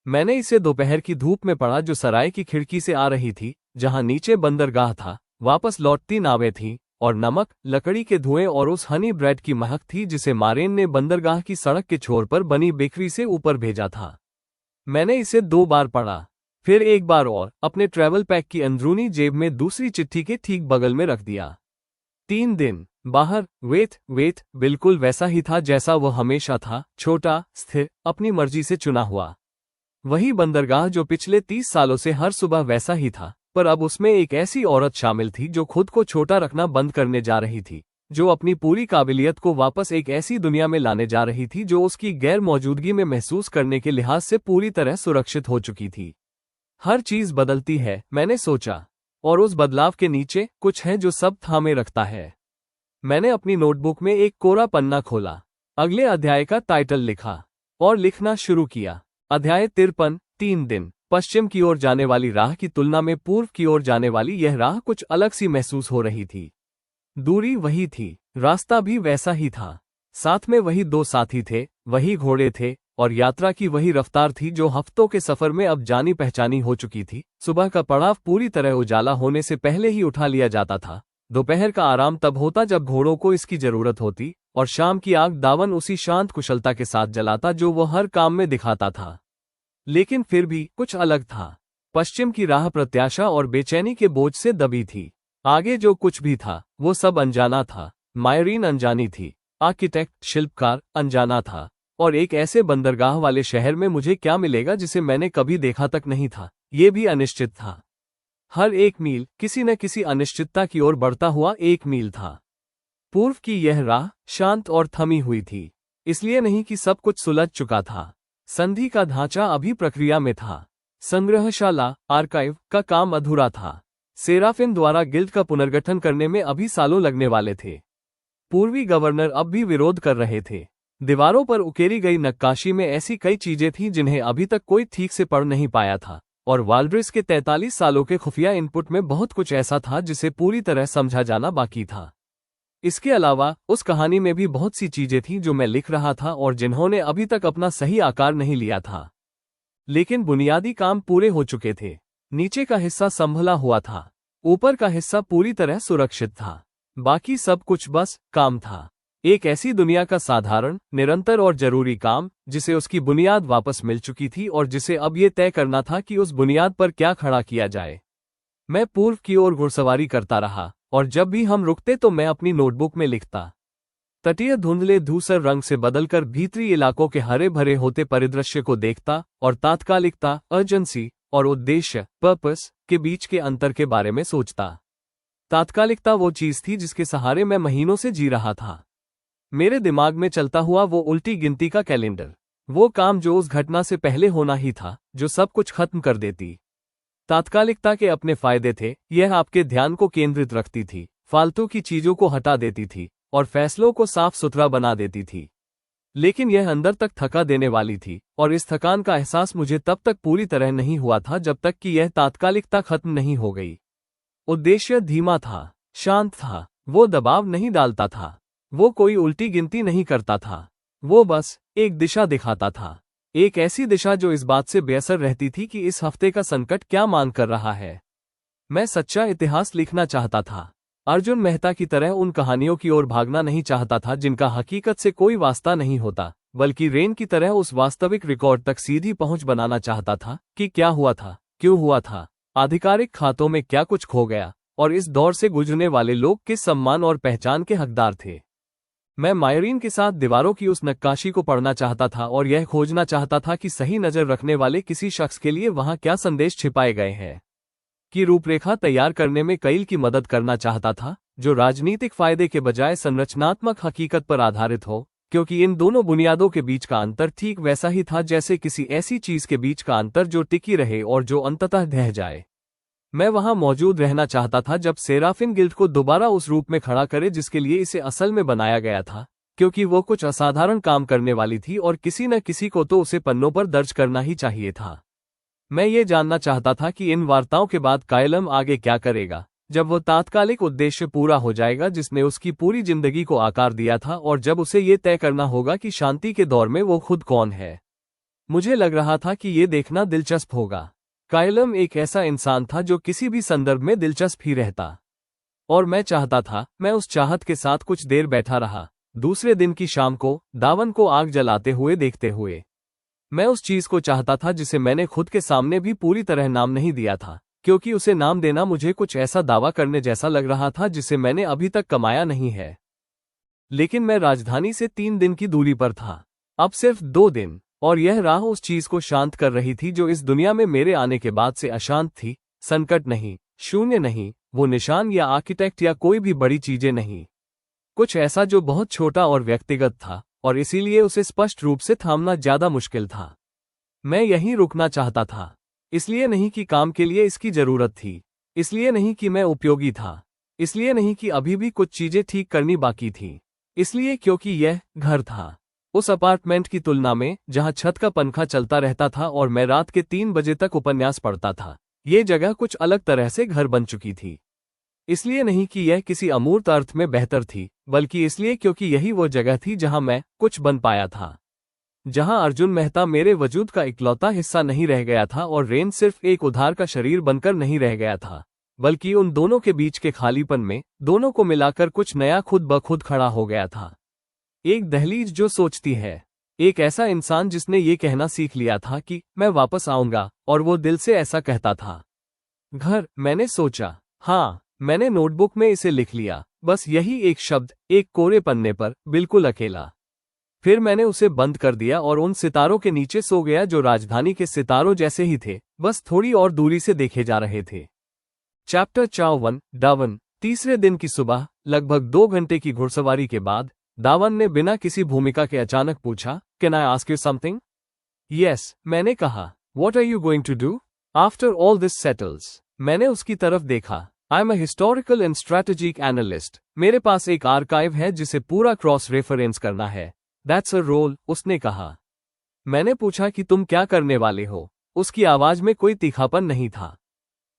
मैंने इसे दोपहर की धूप में पढ़ा जो सराय की खिड़की से आ रही थी, जहां नीचे बंदरगाह था, वापस लौटती नावें थीं और नमक, लकड़ी के धुएं और उस हनी ब्रेड की महक थी जिसे मारेन ने बंदरगाह की सड़क के छोर पर बनी बेकरी से ऊपर भेजा था। मैंने इसे 2 बार पढ़ा, फिर एक बार और अपने ट्रैवल पैक की अंदरूनी जेब में दूसरी चिट्ठी के ठीक बगल में रख दिया। 3 दिन बाहर वेट बिल्कुल वैसा ही था जैसा वह हमेशा था, छोटा, स्थिर, अपनी मर्जी से चुना हुआ। वही बंदरगाह जो पिछले 30 सालों से हर सुबह वैसा ही था, पर अब उसमें एक ऐसी औरत शामिल थी जो खुद को छोटा रखना बंद करने जा रही थी, जो अपनी पूरी काबिलियत को वापस एक ऐसी दुनिया में लाने जा रही थी जो उसकी गैर मौजूदगी में महसूस करने के लिहाज से पूरी तरह सुरक्षित हो चुकी थी। हर चीज बदलती है, मैंने सोचा, और उस बदलाव के नीचे कुछ है जो सब थामे रखता है। मैंने अपनी नोटबुक में एक कोरा पन्ना खोला, अगले अध्याय का टाइटल लिखा और लिखना शुरू किया। अध्याय 53। 3 दिन। पश्चिम की ओर जाने वाली राह की तुलना में पूर्व की ओर जाने वाली यह राह कुछ अलग सी महसूस हो रही थी। दूरी वही थी, रास्ता भी वैसा ही था, साथ में वही 2 साथी थे, वही घोड़े थे और यात्रा की वही रफ्तार थी जो हफ्तों के सफर में अब जानी पहचानी हो चुकी थी। सुबह का पड़ाव पूरी तरह उजाला होने से पहले ही उठा लिया जाता था। दोपहर का आराम तब होता जब घोड़ों को इसकी जरूरत होती, और शाम की आग दावन उसी शांत कुशलता के साथ जलाता जो वो हर काम में दिखाता था। लेकिन फिर भी कुछ अलग था। पश्चिम की राह प्रत्याशा और बेचैनी के बोझ से दबी थी। आगे जो कुछ भी था वो सब अनजाना था। मायरीन अनजानी थी, आर्किटेक्ट, शिल्पकार अनजाना था, और एक ऐसे बंदरगाह वाले शहर में मुझे क्या मिलेगा जिसे मैंने कभी देखा तक नहीं था, ये भी अनिश्चित था। हर एक मील किसी न किसी अनिश्चितता की ओर बढ़ता हुआ एक मील था। पूर्व की यह राह शांत और थमी हुई थी, इसलिए नहीं कि सब कुछ सुलझ चुका था। संधि का ढांचा अभी प्रक्रिया में था। संग्रहशाला, आर्काइव का काम अधूरा था। सेराफिन द्वारा गिल्ड का पुनर्गठन करने में अभी सालों लगने वाले थे। पूर्वी गवर्नर अब भी विरोध कर रहे थे। दीवारों पर उकेरी गई नक्काशी में ऐसी कई चीजें थीं जिन्हें अभी तक कोई ठीक से पढ़ नहीं पाया था, और वाल्ड्रिस के 43 सालों के खुफिया इनपुट में बहुत कुछ ऐसा था जिसे पूरी तरह समझा जाना बाकी था। इसके अलावा उस कहानी में भी बहुत सी चीजें थीं जो मैं लिख रहा था और जिन्होंने अभी तक अपना सही आकार नहीं लिया था। लेकिन बुनियादी काम पूरे हो चुके थे। नीचे का हिस्सा संभला हुआ था, ऊपर का हिस्सा पूरी तरह सुरक्षित था। बाकी सब कुछ बस काम था। एक ऐसी दुनिया का साधारण, निरंतर और जरूरी काम जिसे उसकी बुनियाद वापस मिल चुकी थी और जिसे अब ये तय करना था कि उस बुनियाद पर क्या खड़ा किया जाए। मैं पूर्व की ओर घुड़सवारी करता रहा और जब भी हम रुकते तो मैं अपनी नोटबुक में लिखता। तटीय धुंधले धूसर रंग से बदलकर भीतरी इलाकों के हरे भरे होते परिदृश्य को देखता और तात्कालिकता, अर्जेंसी और उद्देश्य, पर्पस के बीच के अंतर के बारे में सोचता। तात्कालिकता वो चीज थी जिसके सहारे मैं महीनों से जी रहा था। मेरे दिमाग में चलता हुआ वो उल्टी गिनती का कैलेंडर, वो काम जो उस घटना से पहले होना ही था, जो सब कुछ खत्म कर देती। तात्कालिकता के अपने फायदे थे, यह आपके ध्यान को केंद्रित रखती थी, फालतू की चीजों को हटा देती थी और फैसलों को साफ सुथरा बना देती थी। लेकिन यह अंदर तक थका देने वाली थी और इस थकान का एहसास मुझे तब तक पूरी तरह नहीं हुआ था जब तक कि यह तात्कालिकता खत्म नहीं हो गई। उद्देश्य धीमा था, शांत था, वो दबाव नहीं डालता था, वो कोई उल्टी गिनती नहीं करता था, वो बस एक दिशा दिखाता था। एक ऐसी दिशा जो इस बात से बेअसर रहती थी कि इस हफ्ते का संकट क्या मांग कर रहा है। मैं सच्चा इतिहास लिखना चाहता था, अर्जुन मेहता की तरह उन कहानियों की ओर भागना नहीं चाहता था जिनका हकीकत से कोई वास्ता नहीं होता, बल्कि रेन की तरह उस वास्तविक रिकॉर्ड तक सीधी पहुंच बनाना चाहता था कि क्या हुआ था, क्यों हुआ था, आधिकारिक खातों में क्या कुछ खो गया और इस दौर से गुजरने वाले लोग किस सम्मान और पहचान के हकदार थे। मैं मायरीन के साथ दीवारों की उस नक्काशी को पढ़ना चाहता था और यह खोजना चाहता था कि सही नजर रखने वाले किसी शख्स के लिए वहां क्या संदेश छिपाए गए हैं। की रूपरेखा तैयार करने में कईल की मदद करना चाहता था, जो राजनीतिक फायदे के बजाय संरचनात्मक हकीकत पर आधारित हो, क्योंकि इन दोनों बुनियादों के बीच का अंतर ठीक वैसा ही था जैसे किसी ऐसी चीज के बीच का अंतर जो टिकी रहे और जो अंततः ढह जाए। मैं वहां मौजूद रहना चाहता था जब सेराफिन गिल्ड को दोबारा उस रूप में खड़ा करे जिसके लिए इसे असल में बनाया गया था, क्योंकि वो कुछ असाधारण काम करने वाली थी और किसी न किसी को तो उसे पन्नों पर दर्ज करना ही चाहिए था। मैं ये जानना चाहता था कि इन वार्ताओं के बाद कायलम आगे क्या करेगा, जब वो तात्कालिक उद्देश्य पूरा हो जाएगा जिसने उसकी पूरी जिंदगी को आकार दिया था, और जब उसे ये तय करना होगा कि शांति के दौर में वो खुद कौन है। मुझे लग रहा था कि ये देखना दिलचस्प होगा। कायलम एक ऐसा इंसान था जो किसी भी संदर्भ में दिलचस्प ही रहता, और मैं चाहता था मैं उस चाहत के साथ कुछ देर बैठा रहा, दूसरे दिन की शाम को दावन को आग जलाते हुए देखते हुए। मैं उस चीज को चाहता था जिसे मैंने खुद के सामने भी पूरी तरह नाम नहीं दिया था, क्योंकि उसे नाम देना मुझे कुछ ऐसा दावा करने जैसा लग रहा था जिसे मैंने अभी तक कमाया नहीं है। लेकिन मैं राजधानी से 3 दिन की दूरी पर था, अब सिर्फ 2 दिन, और यह राह उस चीज को शांत कर रही थी जो इस दुनिया में मेरे आने के बाद से अशांत थी। संकट नहीं, शून्य नहीं, वो निशान या आर्किटेक्ट या कोई भी बड़ी चीजें नहीं, कुछ ऐसा जो बहुत छोटा और व्यक्तिगत था, और इसीलिए उसे स्पष्ट रूप से थामना ज्यादा मुश्किल था। मैं यहीं रुकना चाहता था, इसलिए नहीं कि काम के लिए इसकी जरूरत थी, इसलिए नहीं कि मैं उपयोगी था, इसलिए नहीं कि अभी भी कुछ चीजें ठीक करनी बाकी थी, इसलिए क्योंकि यह घर था। उस अपार्टमेंट की तुलना में जहां छत का पंखा चलता रहता था और मैं रात के 3 बजे तक उपन्यास पढ़ता था, ये जगह कुछ अलग तरह से घर बन चुकी थी। इसलिए नहीं कि यह किसी अमूर्त अर्थ में बेहतर थी, बल्कि इसलिए क्योंकि यही वो जगह थी जहां मैं कुछ बन पाया था, जहां अर्जुन मेहता मेरे वजूद का इकलौता हिस्सा नहीं रह गया था और रेन सिर्फ एक उधार का शरीर बनकर नहीं रह गया था, बल्कि उन दोनों के बीच के खालीपन में दोनों को मिलाकर कुछ नया खुद ब खुद खड़ा हो गया था। एक दहलीज जो सोचती है, एक ऐसा इंसान जिसने ये कहना सीख लिया था कि मैं वापस आऊंगा, और वो दिल से ऐसा कहता था। घर, मैंने सोचा, हाँ, मैंने नोटबुक में इसे लिख लिया, बस यही एक शब्द, एक कोरे पन्ने पर, बिल्कुल अकेला। फिर मैंने उसे बंद कर दिया और उन सितारों के नीचे सो गया जो राजधानी के सितारों जैसे ही थे, बस थोड़ी और दूरी से देखे जा रहे थे। चैप्टर 54 दावन। तीसरे दिन की सुबह, लगभग 2 घंटे की घुड़सवारी के बाद, दावन ने बिना किसी भूमिका के अचानक पूछा, can I ask you something? Yes, मैंने कहा। What are you going to do after all this settles? मैंने उसकी तरफ देखा। I am a historical and strategic analyst. मेरे पास एक आर्काइव है जिसे पूरा क्रॉस रेफरेंस करना है। दैट्स अ रोल, उसने कहा। मैंने पूछा कि तुम क्या करने वाले हो? उसकी आवाज में कोई तीखापन नहीं था।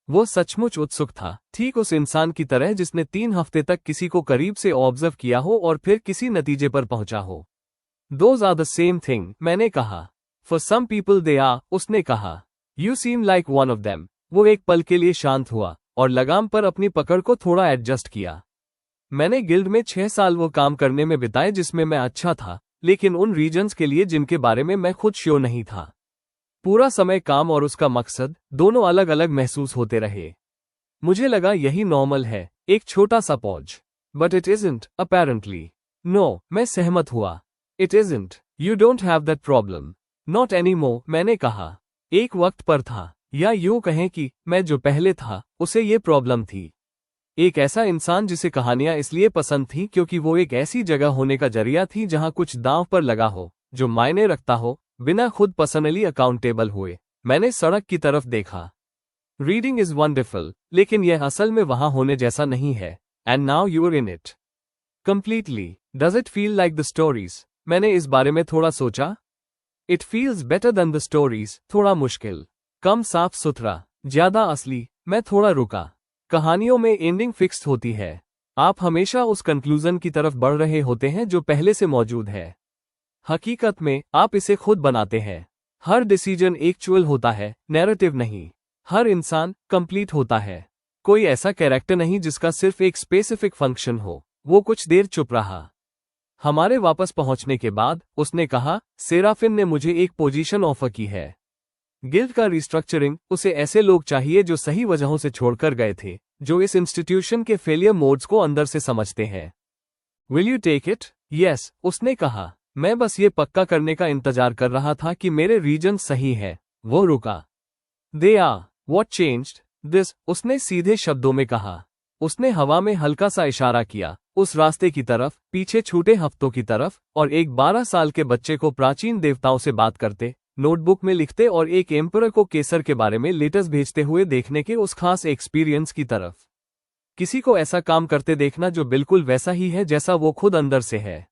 वो सचमुच उत्सुक था, ठीक उस इंसान की तरह जिसने 3 हफ्ते तक किसी को करीब से ऑब्जर्व किया हो और फिर किसी नतीजे पर पहुंचा हो। Those are the same thing, मैंने कहा। For some people they are, उसने कहा। You seem like one of them। वो एक पल के लिए शांत हुआ और लगाम पर अपनी पकड़ को थोड़ा एडजस्ट किया। मैंने गिल्ड में 6 साल वो काम करने में बिताए जिसमें मैं अच्छा था, लेकिन उन रीजन्स के लिए जिनके बारे में मैं खुद श्योर नहीं था। पूरा समय काम और उसका मकसद दोनों अलग अलग महसूस होते रहे। मुझे लगा यही नॉर्मल है, एक छोटा सा pause. But it isn't, apparently. No, मैं सहमत हुआ। It isn't, you don't have that problem. Not any more, मैंने कहा। एक वक्त पर था, या यूं कहें कि मैं जो पहले था उसे ये प्रॉब्लम थी। एक ऐसा इंसान जिसे कहानियां इसलिए पसंद थी क्योंकि वो एक ऐसी जगह होने का जरिया थी जहां कुछ दांव पर लगा हो, जो मायने रखता हो, बिना खुद पर्सनली अकाउंटेबल हुए। मैंने सड़क की तरफ देखा। रीडिंग इज वंडरफुल, लेकिन यह असल में वहां होने जैसा नहीं है। And now you are in it completely. Does it feel like the stories? मैंने इस बारे में थोड़ा सोचा। It feels better than the stories. थोड़ा मुश्किल, कम साफ सुथरा, ज्यादा असली। मैं थोड़ा रुका। कहानियों में एंडिंग फिक्स्ड होती है। आप हमेशा उस कंक्लूजन की तरफ बढ़ रहे होते हैं जो पहले से मौजूद है। हकीकत में आप इसे खुद बनाते हैं। हर डिसीजन एक्चुअल होता है, नैरेटिव नहीं। हर इंसान कंप्लीट होता है। कोई ऐसा कैरेक्टर नहीं जिसका सिर्फ एक स्पेसिफिक फंक्शन हो। वो कुछ देर चुप रहा। हमारे वापस पहुंचने के बाद उसने कहा, सेराफिन ने मुझे एक पोजीशन ऑफर की है। गिल्ड का रिस्ट्रक्चरिंग। उसे ऐसे लोग चाहिए जो सही वजहों से छोड़कर गए थे, जो इस इंस्टीट्यूशन के फेलियर मोड्स को अंदर से समझते हैं। Will you take it? Yes, उसने कहा। मैं बस ये पक्का करने का इंतजार कर रहा था कि मेरे रीजन सही है। वो रुका। They are. What changed? This, उसने सीधे शब्दों में कहा। उसने हवा में हल्का सा इशारा किया, उस रास्ते की तरफ, पीछे छूटे हफ्तों की तरफ, और एक 12 साल के बच्चे को प्राचीन देवताओं से बात करते, नोटबुक में लिखते और एक एम्परर को केसर के बारे में लेटर्स भेजते हुए देखने के उस खास एक्सपीरियंस की तरफ। किसी को ऐसा काम करते देखना जो बिल्कुल वैसा ही है जैसा वो खुद अंदर से है।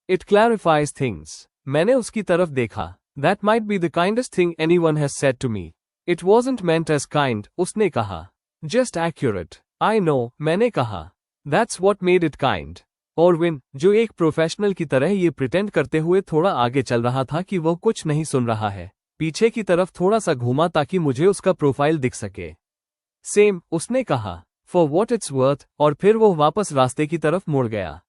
It clarifies things. मैंने उसकी तरफ देखा। That might be the kindest thing anyone has said to me. It wasn't meant as kind, उसने कहा। Just accurate. आई नो, मैंने कहा। That's what made it kind. Orwin, जो एक प्रोफेशनल की तरह ये प्रिटेंड करते हुए थोड़ा आगे चल रहा था कि वो कुछ नहीं सुन रहा है, पीछे की तरफ थोड़ा सा घूमा ताकि मुझे उसका प्रोफाइल दिख सके। सेम, उसने कहा, फॉर वॉट इट्स वर्थ, और फिर वो वापस रास्ते की तरफ मुड़ गया।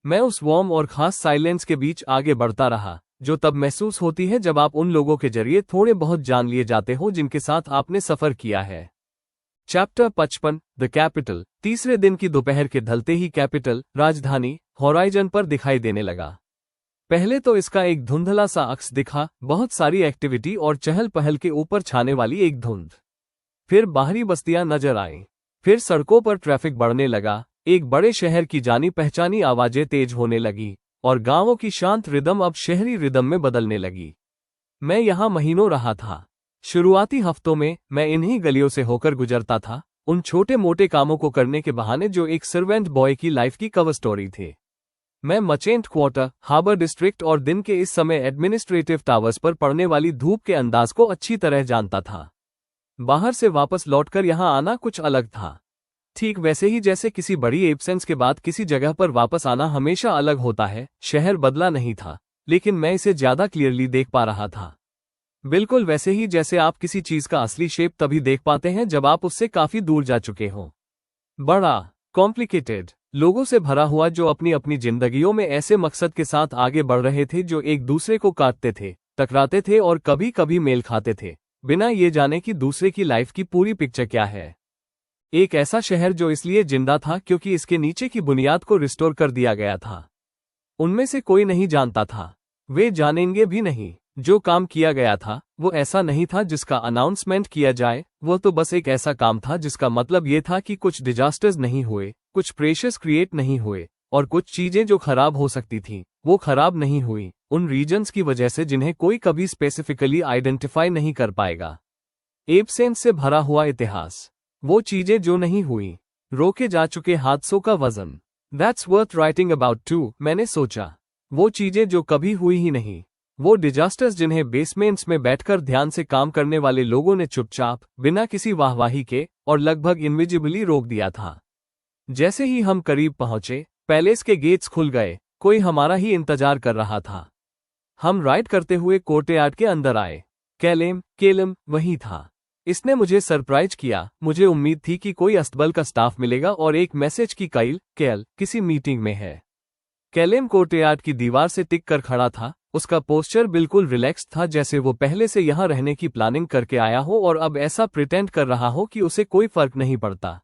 मैं उस वार्म और खास साइलेंस के बीच आगे बढ़ता रहा, जो तब महसूस होती है जब आप उन लोगों के जरिए थोड़े बहुत जान लिए जाते हो जिनके साथ आपने सफर किया है। Chapter 55, the capital. तीसरे दिन की दोपहर के ढलते ही कैपिटल, राजधानी, हॉराइजन पर दिखाई देने लगा। पहले तो इसका एक धुंधला सा अक्स दिखा, बहुत सारी एक्टिविटी और चहल पहल के ऊपर छाने वाली एक धुंध। फिर बाहरी बस्तियां नजर आईं। फिर सड़कों पर ट्रैफिक बढ़ने लगा, एक बड़े शहर की जानी पहचानी आवाजें तेज होने लगी, और गांवों की शांत रिदम अब शहरी रिदम में बदलने लगी। मैं यहां महीनों रहा था। शुरुआती हफ्तों में मैं इन्हीं गलियों से होकर गुजरता था, उन छोटे मोटे कामों को करने के बहाने जो एक सर्वेंट बॉय की लाइफ की कवर स्टोरी थे। मैं मचेंट क्वार्टर, हार्बर डिस्ट्रिक्ट और दिन के इस समय एडमिनिस्ट्रेटिव टावर्स पर पड़ने वाली धूप के अंदाज को अच्छी तरह जानता था। बाहर से वापस लौटकर यहां आना कुछ अलग था। ठीक वैसे ही जैसे किसी बड़ी एब्सेंस के बाद किसी जगह पर वापस आना हमेशा अलग होता है। शहर बदला नहीं था, लेकिन मैं इसे ज्यादा क्लियरली देख पा रहा था। बिल्कुल वैसे ही जैसे आप किसी चीज का असली शेप तभी देख पाते हैं जब आप उससे काफी दूर जा चुके हो। बड़ा, कॉम्प्लिकेटेड, लोगों से भरा हुआ जो अपनी अपनी जिंदगियों में ऐसे मकसद के साथ आगे बढ़ रहे थे जो एक दूसरे को काटते थे, टकराते थे और कभी कभी मेल खाते थे, बिना ये जाने कि दूसरे की लाइफ की पूरी पिक्चर क्या है। एक ऐसा शहर जो इसलिए जिंदा था क्योंकि इसके नीचे की बुनियाद को रिस्टोर कर दिया गया था। उनमें से कोई नहीं जानता था, वे जानेंगे भी नहीं। जो काम किया गया था वो ऐसा नहीं था जिसका अनाउंसमेंट किया जाए, वो तो बस एक ऐसा काम था जिसका मतलब ये था कि कुछ डिजास्टर्स नहीं हुए, कुछ प्रेशर्स क्रिएट नहीं हुए, और कुछ चीजें जो खराब हो सकती थी वो खराब नहीं हुई, उन रीजन्स की वजह से जिन्हें कोई कभी स्पेसिफिकली आइडेंटिफाई नहीं कर पाएगा। एब्सेंस से भरा हुआ इतिहास, वो चीजें जो नहीं हुई, रोके जा चुके हादसों का वजन। That's worth writing about too, मैंने सोचा। वो चीजें जो कभी हुई ही नहीं, वो डिजास्टर्स जिन्हें बेसमेंट्स में बैठकर ध्यान से काम करने वाले लोगों ने चुपचाप, बिना किसी वाहवाही के और लगभग इनविजिबली रोक दिया था। जैसे ही हम करीब पहुंचे, पैलेस के गेट्स खुल गए, कोई हमारा ही इंतजार कर रहा था। हम राइड करते हुए कोर्टयार्ड के अंदर आए। केलम वही था। इसने मुझे सरप्राइज किया। मुझे उम्मीद थी कि कोई अस्तबल का स्टाफ मिलेगा और एक मैसेज की कैल किसी मीटिंग में है। कैलेम कोर्टयार्ड की दीवार से टिक कर खड़ा था, उसका पोस्चर बिल्कुल रिलैक्स था, जैसे वो पहले से यहाँ रहने की प्लानिंग करके आया हो और अब ऐसा प्रिटेंड कर रहा हो कि उसे कोई फर्क नहीं पड़ता।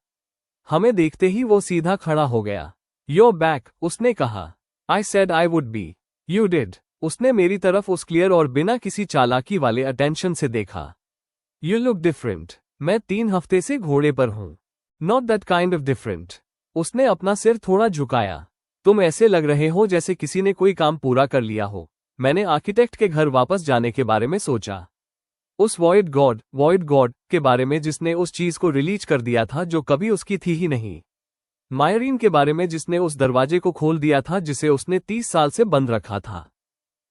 हमें देखते ही वो सीधा खड़ा हो गया। You're back, उसने कहा। I said I would be. You did. उसने मेरी तरफ उस क्लियर और बिना किसी चालाकी वाले अटेंशन से देखा। You look different. मैं 3 हफ्ते से घोड़े पर हूं। Not that kind of different. उसने अपना सिर थोड़ा झुकाया। तुम ऐसे लग रहे हो जैसे किसी ने कोई काम पूरा कर लिया हो। मैंने आर्किटेक्ट के घर वापस जाने के बारे में सोचा। उस वॉइड गॉड के बारे में जिसने उस चीज को रिलीज कर दिया था जो कभी उसकी थी ही नहीं। मायरीन के बारे में जिसने उस दरवाजे को खोल दिया था जिसे उसने 30 साल से बंद रखा था।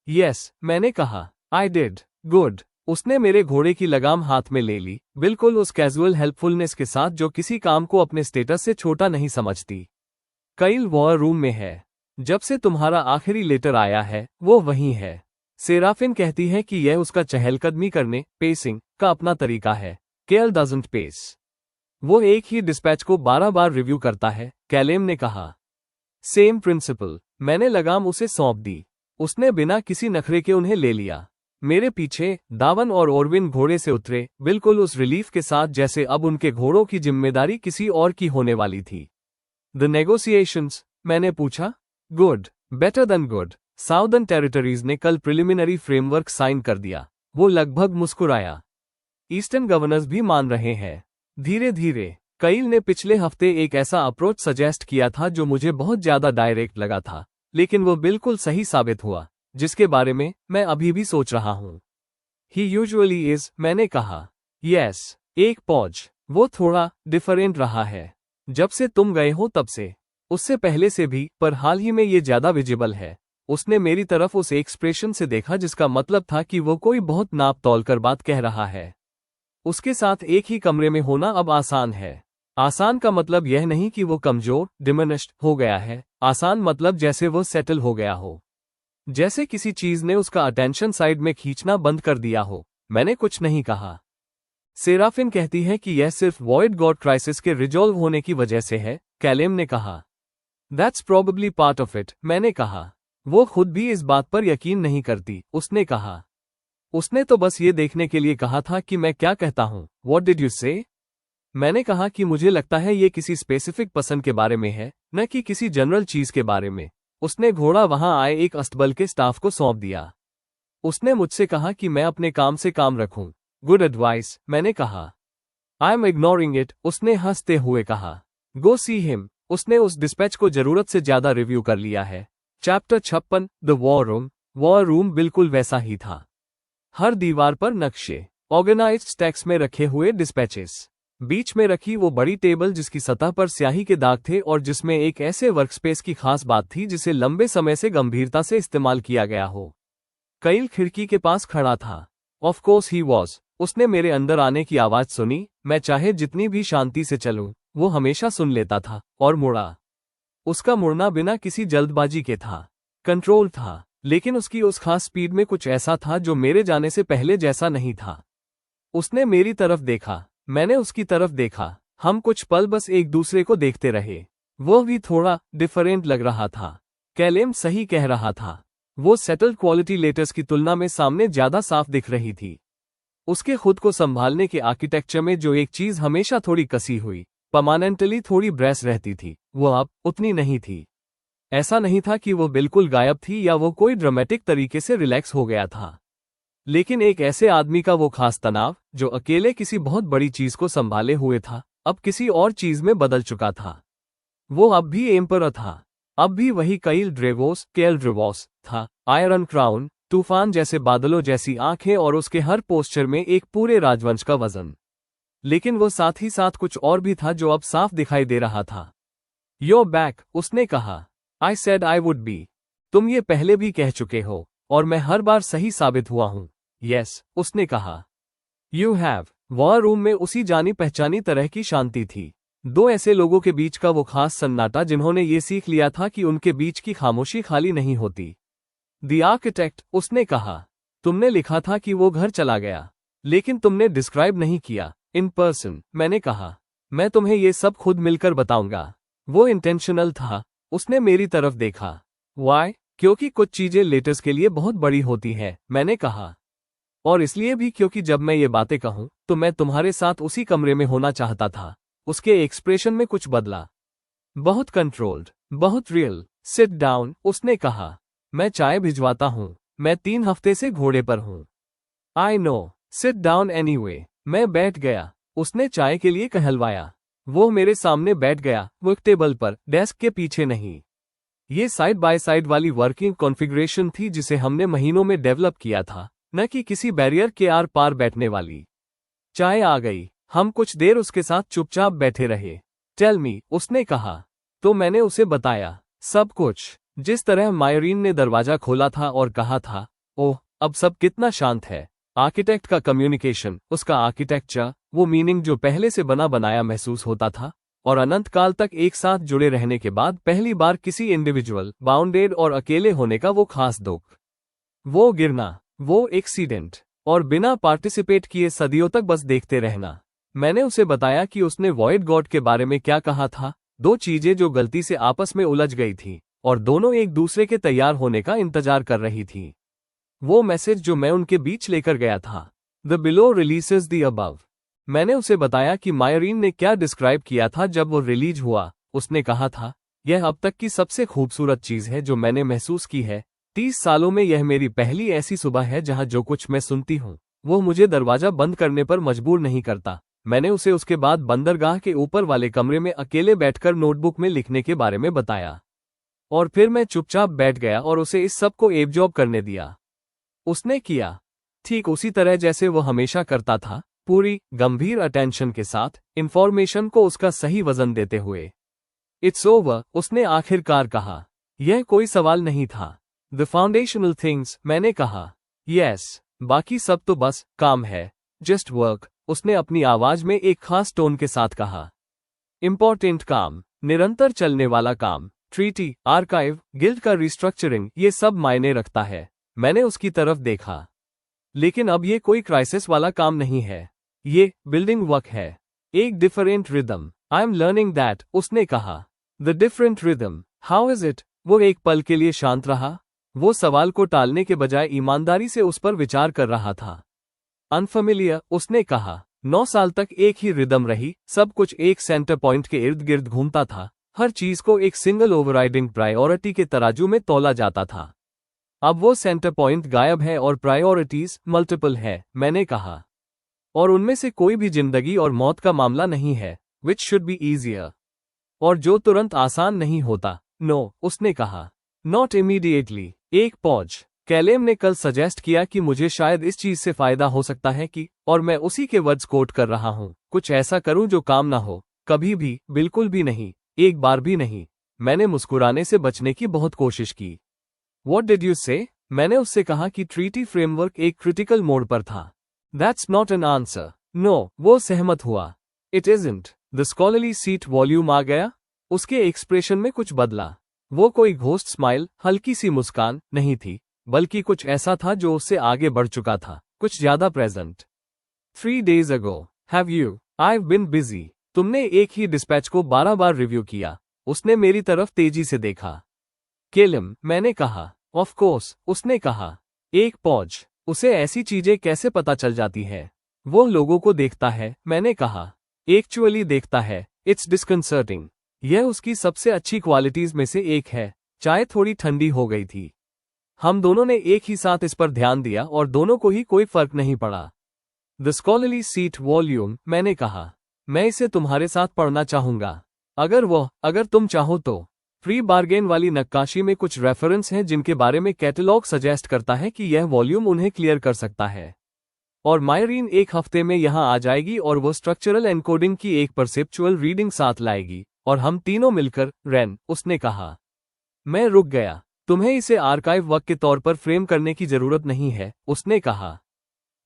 यस, मैंने कहा। I did. गुड। उसने मेरे घोड़े की लगाम हाथ में ले ली, बिल्कुल उस कैजुअल हेल्पफुलनेस के साथ जो किसी काम को अपने स्टेटस से छोटा नहीं समझती। काइल वॉर रूम में है। जब से तुम्हारा आखिरी लेटर आया है वो वहीं है। सेराफिन कहती है कि यह उसका चहलकदमी करने, पेसिंग का अपना तरीका है। केल डजंट पेस। वो एक ही डिस्पैच को 12 बार रिव्यू करता है, कैलेम ने कहा। Same principle. मैंने लगाम उसे सौंप दी। उसने बिना किसी नखरे के उन्हें ले लिया। मेरे पीछे दावन और ओरविन घोड़े से उतरे, बिल्कुल उस रिलीफ के साथ जैसे अब उनके घोड़ों की जिम्मेदारी किसी और की होने वाली थी। The negotiations? मैंने पूछा। Good, better than good. Southern territories ने कल प्रिलिमिनरी फ्रेमवर्क साइन कर दिया। वो लगभग मुस्कुराया। ईस्टर्न गवर्नर्स भी मान रहे हैं। धीरे धीरे। काइल ने पिछले हफ्ते एक ऐसा अप्रोच सजेस्ट किया था जो मुझे बहुत ज्यादा डायरेक्ट लगा था, लेकिन वो बिल्कुल सही साबित हुआ, जिसके बारे में मैं अभी भी सोच रहा हूं। ही यूजुअली इज, मैंने कहा। यस। एक पॉज। वो थोड़ा डिफरेंट रहा है जब से तुम गए हो तब से। उससे पहले से भी, पर हाल ही में ये ज्यादा विजिबल है। उसने मेरी तरफ उस एक्सप्रेशन से देखा जिसका मतलब था कि वो कोई बहुत नाप तौल कर बात कह रहा है। उसके साथ एक ही कमरे में होना अब आसान है। आसान का मतलब यह नहीं कि वो कमजोर, डिमिनिश्ड हो गया है। आसान मतलब जैसे वो सेटल हो गया हो, जैसे किसी चीज ने उसका अटेंशन साइड में खींचना बंद कर दिया हो। मैंने कुछ नहीं कहा। सेराफिन कहती है कि यह सिर्फ वॉइड गॉड क्राइसिस के रिजॉल्व होने की वजह से है, कैलेम ने कहा। That's probably part of it, मैंने कहा। वो खुद भी इस बात पर यकीन नहीं करती, उसने कहा। उसने तो बस ये देखने के लिए कहा था कि मैं क्या कहता हूं। व्हाट डिड यू से? मैंने कहा कि मुझे लगता है ये किसी स्पेसिफिक पसंद के बारे में है, न कि किसी जनरल चीज के बारे में। उसने घोड़ा वहां आए एक अस्तबल के स्टाफ को सौंप दिया। उसने मुझसे कहा कि मैं अपने काम से काम रखूं। गुड एडवाइस, मैंने कहा। आई एम इग्नोरिंग इट, उसने हंसते हुए कहा। गो सी हिम। उसने उस डिस्पैच को जरूरत से ज्यादा रिव्यू कर लिया है। Chapter 56, the war room. War room बिल्कुल वैसा ही था। हर दीवार पर नक्शे, ऑर्गेनाइज्ड स्टैक्स में रखे हुए डिस्पैचेस। बीच में रखी वो बड़ी टेबल जिसकी सतह पर स्याही के दाग थे और जिसमें एक ऐसे वर्कस्पेस की खास बात थी जिसे लंबे समय से गंभीरता से इस्तेमाल किया गया हो। काइल खिड़की के पास खड़ा था। Of course he was. उसने मेरे अंदर आने की आवाज सुनी। मैं चाहे जितनी भी शांति से चलूं, वो हमेशा सुन लेता था और मुड़ा। उसका मुड़ना बिना किसी जल्दबाजी के था। कंट्रोल था, लेकिन उसकी उस खास स्पीड में कुछ ऐसा था जो मेरे जाने से पहले जैसा नहीं था। उसने मेरी तरफ देखा, मैंने उसकी तरफ देखा। हम कुछ पल बस एक दूसरे को देखते रहे। वो भी थोड़ा डिफरेंट लग रहा था। कैलेम सही कह रहा था। वो सेटल्ड क्वालिटी लेटर्स की तुलना में सामने ज्यादा साफ दिख रही थी। उसके खुद को संभालने के आर्किटेक्चर में जो एक चीज हमेशा थोड़ी कसी हुई, परमानेंटली थोड़ी ब्रेस रहती थी, वो अब उतनी नहीं थी। ऐसा नहीं था कि वो बिल्कुल गायब थी या वो कोई ड्रामेटिक तरीके से रिलैक्स हो गया था। लेकिन एक ऐसे आदमी का वो खास तनाव, जो अकेले किसी बहुत बड़ी चीज को संभाले हुए था, अब किसी और चीज में बदल चुका था। वो अब भी एम्परर था। अब भी वही काइल ड्रेवोस, केल ड्रेवोस था। आयरन क्राउन, तूफान जैसे बादलों जैसी आंखें और उसके हर पोस्चर में एक पूरे राजवंश का वजन। लेकिन वो साथ ही साथ कुछ और भी था जो अब साफ दिखाई दे रहा था। You're back, उसने कहा। I said I would be. तुम ये पहले भी कह चुके हो, और मैं हर बार सही साबित हुआ हूं। Yes, उसने कहा। You have. वॉर रूम में उसी जानी पहचानी तरह की शांति थी। दो ऐसे लोगों के बीच का वो खास सन्नाटा जिन्होंने ये सीख लिया था कि उनके बीच की खामोशी खाली नहीं होती। The आर्किटेक्ट, उसने कहा। तुमने लिखा था कि वो घर चला गया, लेकिन तुमने डिस्क्राइब नहीं किया इन पर्सन, मैंने कहा। मैं तुम्हें ये सब खुद मिलकर बताऊंगा। वो इंटेंशनल था। उसने मेरी तरफ देखा। Why? क्योंकि कुछ चीजें लेटर्स के लिए बहुत बड़ी होती हैं, मैंने कहा। और इसलिए भी क्योंकि जब मैं ये बातें कहूं तो मैं तुम्हारे साथ उसी कमरे में होना चाहता था। उसके एक्सप्रेशन में कुछ बदला। बहुत कंट्रोल्ड, बहुत रियल। सिट डाउन, उसने कहा। मैं चाय भिजवाता हूं। मैं 3 हफ्ते से घोड़े पर हूं। I know, sit down anyway. मैं बैठ गया। उसने चाय के लिए कहलवाया। वो मेरे सामने बैठ गया, वर्क टेबल पर, डेस्क के पीछे नहीं। ये साइड बाय साइड वाली वर्किंग कॉन्फ़िगरेशन थी जिसे हमने महीनों में डेवलप किया था, न कि किसी बैरियर के आर पार बैठने वाली। चाय आ गई। हम कुछ देर उसके साथ चुपचाप बैठे रहे। टेल मी, उसने कहा। तो मैंने उसे बताया सब कुछ। जिस तरह मायरीन ने दरवाजा खोला था और कहा था, ओह, अब सब कितना शांत है। आर्किटेक्ट का कम्युनिकेशन, उसका आर्किटेक्चर, वो मीनिंग जो पहले से बना बनाया महसूस होता था, और अनंत काल तक एक साथ जुड़े रहने के बाद पहली बार किसी इंडिविजुअल, बाउंडेड और अकेले होने का वो खास दुख। वो गिरना, वो एक्सीडेंट, और बिना पार्टिसिपेट किए सदियों तक बस देखते रहना। मैंने उसे बताया कि उसने वॉइड गॉड के बारे में क्या कहा था, 2 चीजें जो गलती से आपस में उलझ गई थी और दोनों एक दूसरे के तैयार होने का इंतजार कर रही थी। वो मैसेज जो मैं उनके बीच लेकर गया था, the below releases the above. मैंने उसे बताया कि मायरीन ने क्या डिस्क्राइब किया था जब वो रिलीज हुआ। उसने कहा था, यह अब तक की सबसे खूबसूरत चीज है जो मैंने महसूस की है। 30 सालों में यह मेरी पहली ऐसी सुबह है जहां जो कुछ मैं सुनती हूं वो मुझे दरवाजा बंद करने पर मजबूर नहीं करता। मैंने उसे उसके बाद बंदरगाह के ऊपर वाले कमरे में अकेले बैठकर नोटबुक में लिखने के बारे में बताया। और फिर मैं चुपचाप बैठ गया और उसे इस सब को एब्जॉर्ब करने दिया। उसने किया ठीक उसी तरह जैसे वो हमेशा करता था, पूरी गंभीर अटेंशन के साथ, इंफॉर्मेशन को उसका सही वजन देते हुए। इट्स ओवर, उसने आखिरकार कहा। यह कोई सवाल नहीं था। द फाउंडेशनल थिंग्स, मैंने कहा। यस, बाकी सब तो बस काम है। जस्ट वर्क, उसने अपनी आवाज में एक खास टोन के साथ कहा। इंपॉर्टेंट काम, निरंतर चलने वाला काम, ट्रीटी, आर्काइव, गिल्ड का रिस्ट्रक्चरिंग, ये सब मायने रखता है। मैंने उसकी तरफ देखा। लेकिन अब ये कोई क्राइसिस वाला काम नहीं है। ये बिल्डिंग वर्क है। एक different rhythm. I am learning that, उसने कहा। The different rhythm, how is it? वो एक पल के लिए शांत रहा। वो सवाल को टालने के बजाय ईमानदारी से उस पर विचार कर रहा था। अनफेमिलियर, उसने कहा। 9 साल तक एक ही रिदम रही, सब कुछ एक सेंटर पॉइंट के इर्द गिर्द घूमता था, हर चीज को एक सिंगल ओवरराइडिंग प्रायोरिटी के तराजू में तौला जाता था। अब वो सेंटर पॉइंट गायब है और प्रायोरिटीज मल्टीपल है, मैंने कहा। और उनमें से कोई भी जिंदगी और मौत का मामला नहीं है, विच शुड बी ईजियर, और जो तुरंत आसान नहीं होता। नो, उसने कहा। Not immediately. एक पॉज। कैलेम ने कल सजेस्ट किया कि मुझे शायद इस चीज से फायदा हो सकता है कि, और मैं उसी के वर्ड्स कोट कर रहा हूं, कुछ ऐसा करूं जो काम ना हो, कभी भी, बिल्कुल भी नहीं, एक बार भी नहीं। मैंने मुस्कुराने से बचने की बहुत कोशिश की। What did you say? मैंने उससे कहा कि ट्रीटी फ्रेमवर्क एक क्रिटिकल मोड पर था। That's not an answer. No, वो सहमत हुआ। It isn't. The scholarly seat volume आ गया? उसके एक्सप्रेशन में कुछ बदला। वो कोई घोस्ट स्माइल, हल्की सी मुस्कान नहीं थी, बल्कि कुछ ऐसा था जो उससे आगे बढ़ चुका था, कुछ ज्यादा present. 3 days ago. Have you? I've been busy. तुमने एक ही डिस्पैच को 12 बार रिव्यू किया। उसने मेरी तरफ तेजी से देखा। केलम, मैंने कहा। ऑफ कोर्स, उसने कहा। एक पॉज। उसे ऐसी चीजें कैसे पता चल जाती है? वो लोगों को देखता है, मैंने कहा। एक्चुअली देखता है। It's disconcerting. यह उसकी सबसे अच्छी क्वालिटीज में से एक है। चाय थोड़ी ठंडी हो गई थी। हम दोनों ने एक ही साथ इस पर ध्यान दिया और दोनों को ही कोई फर्क नहीं पड़ा। द स्कॉलरली सीट वॉल्यूम, मैंने कहा। मैं इसे तुम्हारे साथ पढ़ना चाहूंगा। अगर तुम चाहो तो। फ्री बार्गेन वाली नक्काशी में कुछ रेफरेंस हैं जिनके बारे में कैटलॉग सजेस्ट करता है कि यह वॉल्यूम उन्हें क्लियर कर सकता है। और मायरीन 1 हफ्ते में यहां आ जाएगी और वो स्ट्रक्चरल एनकोडिंग की एक परसेप्चुअल रीडिंग साथ लाएगी, और हम तीनों मिलकर, रैन, उसने कहा। मैं रुक गया। तुम्हें इसे आर्काइव वर्क के तौर पर फ्रेम करने की जरूरत नहीं है, उसने कहा।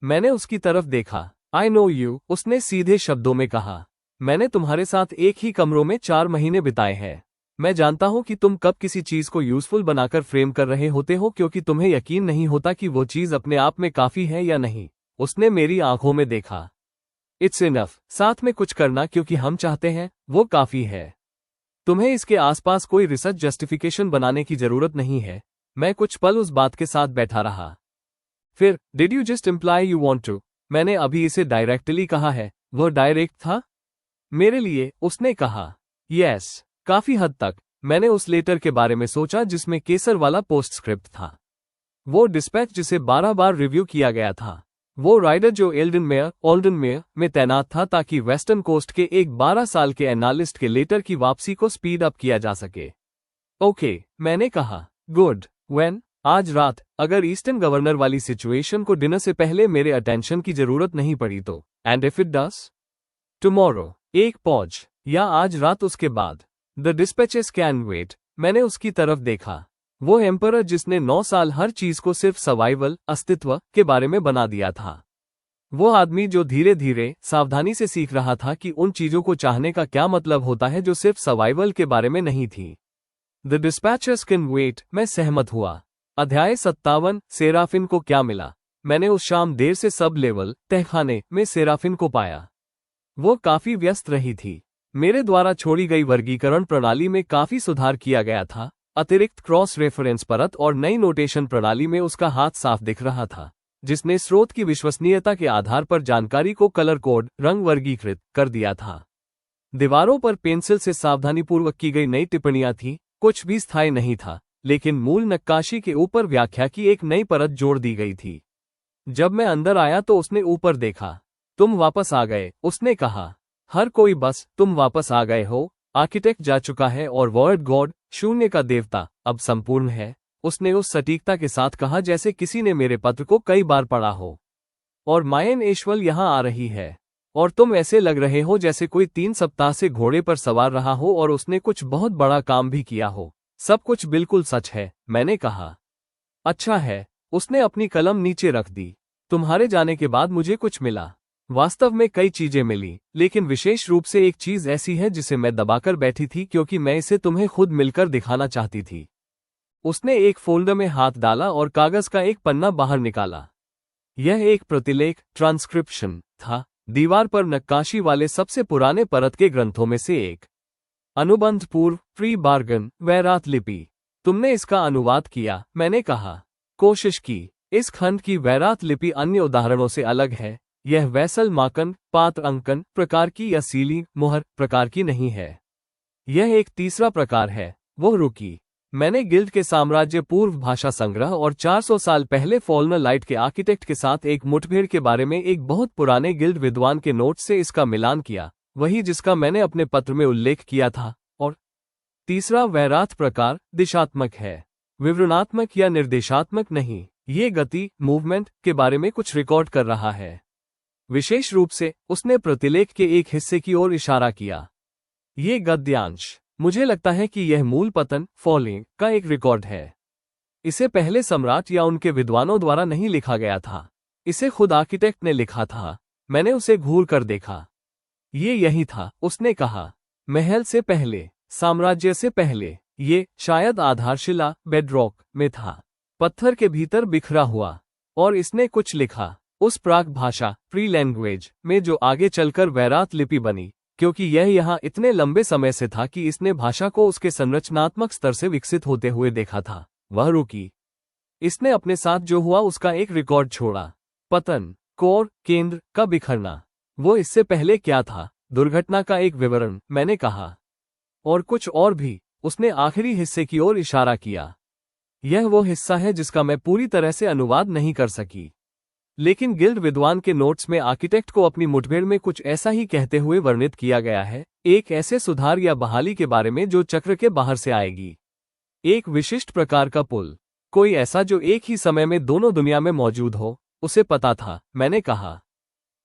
मैंने उसकी तरफ देखा। आई नो यू, उसने सीधे शब्दों में कहा। मैंने तुम्हारे साथ एक ही कमरों में 4 महीने बिताए हैं। मैं जानता हूं कि तुम कब किसी चीज को यूजफुल बनाकर फ्रेम कर रहे होते हो क्योंकि तुम्हें यकीन नहीं होता कि वो चीज अपने आप में काफी है या नहीं। उसने मेरी आंखों में देखा। इट्स इनफ, साथ में कुछ करना क्योंकि हम चाहते हैं, वो काफी है। तुम्हें इसके आसपास कोई रिसर्च जस्टिफिकेशन बनाने की जरूरत नहीं है। मैं कुछ पल उस बात के साथ बैठा रहा। फिर, did you just imply you want to? मैंने अभी इसे डायरेक्टली कहा है। वह डायरेक्ट था मेरे लिए, उसने कहा। यस, काफी हद तक। मैंने उस लेटर के बारे में सोचा जिसमें केसर वाला पोस्टस्क्रिप्ट था। वो डिस्पैच जिसे 12 बार रिव्यू किया गया था। वो राइडर जो ओल्डन मेयर में तैनात था ताकि वेस्टर्न कोस्ट के एक 12 साल के एनालिस्ट के लेटर की वापसी को स्पीड अप किया जा सके। ओके, मैंने कहा। Good, when? आज रात, अगर ईस्टर्न गवर्नर वाली सिचुएशन को डिनर से पहले मेरे अटेंशन की जरूरत नहीं पड़ी तो। And if it does? Tomorrow, एक पॉज, या आज रात उसके बाद। The dispatches can wait. मैंने उसकी तरफ देखा। वो एम्परर जिसने 9 साल हर चीज को सिर्फ सर्वाइवल, अस्तित्व के बारे में बना दिया था। वो आदमी जो धीरे धीरे, सावधानी से सीख रहा था कि उन चीजों को चाहने का क्या मतलब होता है जो सिर्फ सर्वाइवल के बारे में नहीं थी। द डिस्पैचर्स कैन वेट, मैं सहमत हुआ। अध्याय 57, सेराफिन को क्या मिला? मैंने उस शाम देर से सब लेवल तहखाने में सेराफिन को पाया। वो काफी व्यस्त रही थी। मेरे द्वारा छोड़ी गई वर्गीकरण प्रणाली में काफी सुधार किया गया था। अतिरिक्त क्रॉस रेफरेंस परत और नई नोटेशन प्रणाली में उसका हाथ साफ दिख रहा था, जिसने स्रोत की विश्वसनीयता के आधार पर जानकारी को कलर कोड, रंग वर्गीकृत कर दिया था। दीवारों पर पेंसिल से सावधानीपूर्वक की गई नई टिप्पणियां थीं। कुछ भी स्थायी नहीं था, लेकिन मूल नक्काशी के ऊपर व्याख्या की एक नई परत जोड़ दी गई थी। जब मैं अंदर आया तो उसने ऊपर देखा। तुम वापस आ गए, उसने कहा। हर कोई बस, तुम वापस आ गए हो। आर्किटेक्ट जा चुका है और वर्ड गॉड, शून्य का देवता, अब संपूर्ण है। उसने उस सटीकता के साथ कहा जैसे किसी ने मेरे पत्र को कई बार पढ़ा हो। और मायन एश्वल यहां आ रही है। और तुम ऐसे लग रहे हो जैसे कोई 3 सप्ताह से घोड़े पर सवार रहा हो और उसने कुछ बहुत बड़ा काम भी किया हो। सब कुछ बिल्कुल सच है, मैंने कहा। अच्छा है। उसने अपनी कलम नीचे रख दी। तुम्हारे जाने के बाद मुझे कुछ मिला। वास्तव में कई चीजें मिली, लेकिन विशेष रूप से एक चीज ऐसी है जिसे मैं दबाकर बैठी थी क्योंकि मैं इसे तुम्हें खुद मिलकर दिखाना चाहती थी। उसने एक फोल्डर में हाथ डाला और कागज का एक पन्ना बाहर निकाला। यह एक प्रतिलेख, ट्रांसक्रिप्शन था, दीवार पर नक्काशी वाले सबसे पुराने परत के ग्रंथों में से एक। अनुबंध पूर्व, प्री बार्गन, वैरात लिपि। तुमने इसका अनुवाद किया, मैंने कहा। कोशिश की। इस खंड की वैरात लिपि अन्य उदाहरणों से अलग है। यह वैसल माकन, पात्र अंकन प्रकार की या सीली मोहर प्रकार की नहीं है। यह एक तीसरा प्रकार है, वो रुकी। मैंने गिल्ड के साम्राज्य पूर्व भाषा संग्रह और 400 साल पहले फॉलनर लाइट के आर्किटेक्ट के साथ एक मुठभेड़ के बारे में एक बहुत पुराने गिल्ड विद्वान के नोट से इसका मिलान किया, वही जिसका मैंने अपने पत्र में उल्लेख किया था। और तीसरा वैरात प्रकार दिशात्मक है, विवरणात्मक या निर्देशात्मक नहीं। ये गति, मूवमेंट के बारे में कुछ रिकॉर्ड कर रहा है। विशेष रूप से, उसने प्रतिलेख के एक हिस्से की ओर इशारा किया। ये गद्यांश, मुझे लगता है कि यह मूल पतन, फॉलिंग का एक रिकॉर्ड है। इसे पहले सम्राट या उनके विद्वानों द्वारा नहीं लिखा गया था। इसे खुद आर्किटेक्ट ने लिखा था। मैंने उसे घूर कर देखा। ये यही था, उसने कहा। महल से पहले, साम्राज्य से पहले, ये शायद आधारशिला, बेडरॉक में था, पत्थर के भीतर बिखरा हुआ। और इसने कुछ लिखा, उस प्राक भाषा, प्री लैंग्वेज में जो आगे चलकर वैरात लिपि बनी, क्योंकि यह यहाँ इतने लंबे समय से था कि इसने भाषा को उसके संरचनात्मक स्तर से विकसित होते हुए देखा था। वह रुकी। इसने अपने साथ जो हुआ उसका एक रिकॉर्ड छोड़ा। पतन, कोर, केंद्र का बिखरना। वो इससे पहले क्या था? दुर्घटना का एक विवरण, मैंने कहा। और कुछ और भी। उसने आखिरी हिस्से की ओर इशारा किया। यह वो हिस्सा है जिसका मैं पूरी तरह से अनुवाद नहीं कर सकी, लेकिन गिल्ड विद्वान के नोट्स में आर्किटेक्ट को अपनी मुठभेड़ में कुछ ऐसा ही कहते हुए वर्णित किया गया है, एक ऐसे सुधार या बहाली के बारे में जो चक्र के बाहर से आएगी। एक विशिष्ट प्रकार का पुल, कोई ऐसा जो एक ही समय में दोनों दुनिया में मौजूद हो, उसे पता था, मैंने कहा।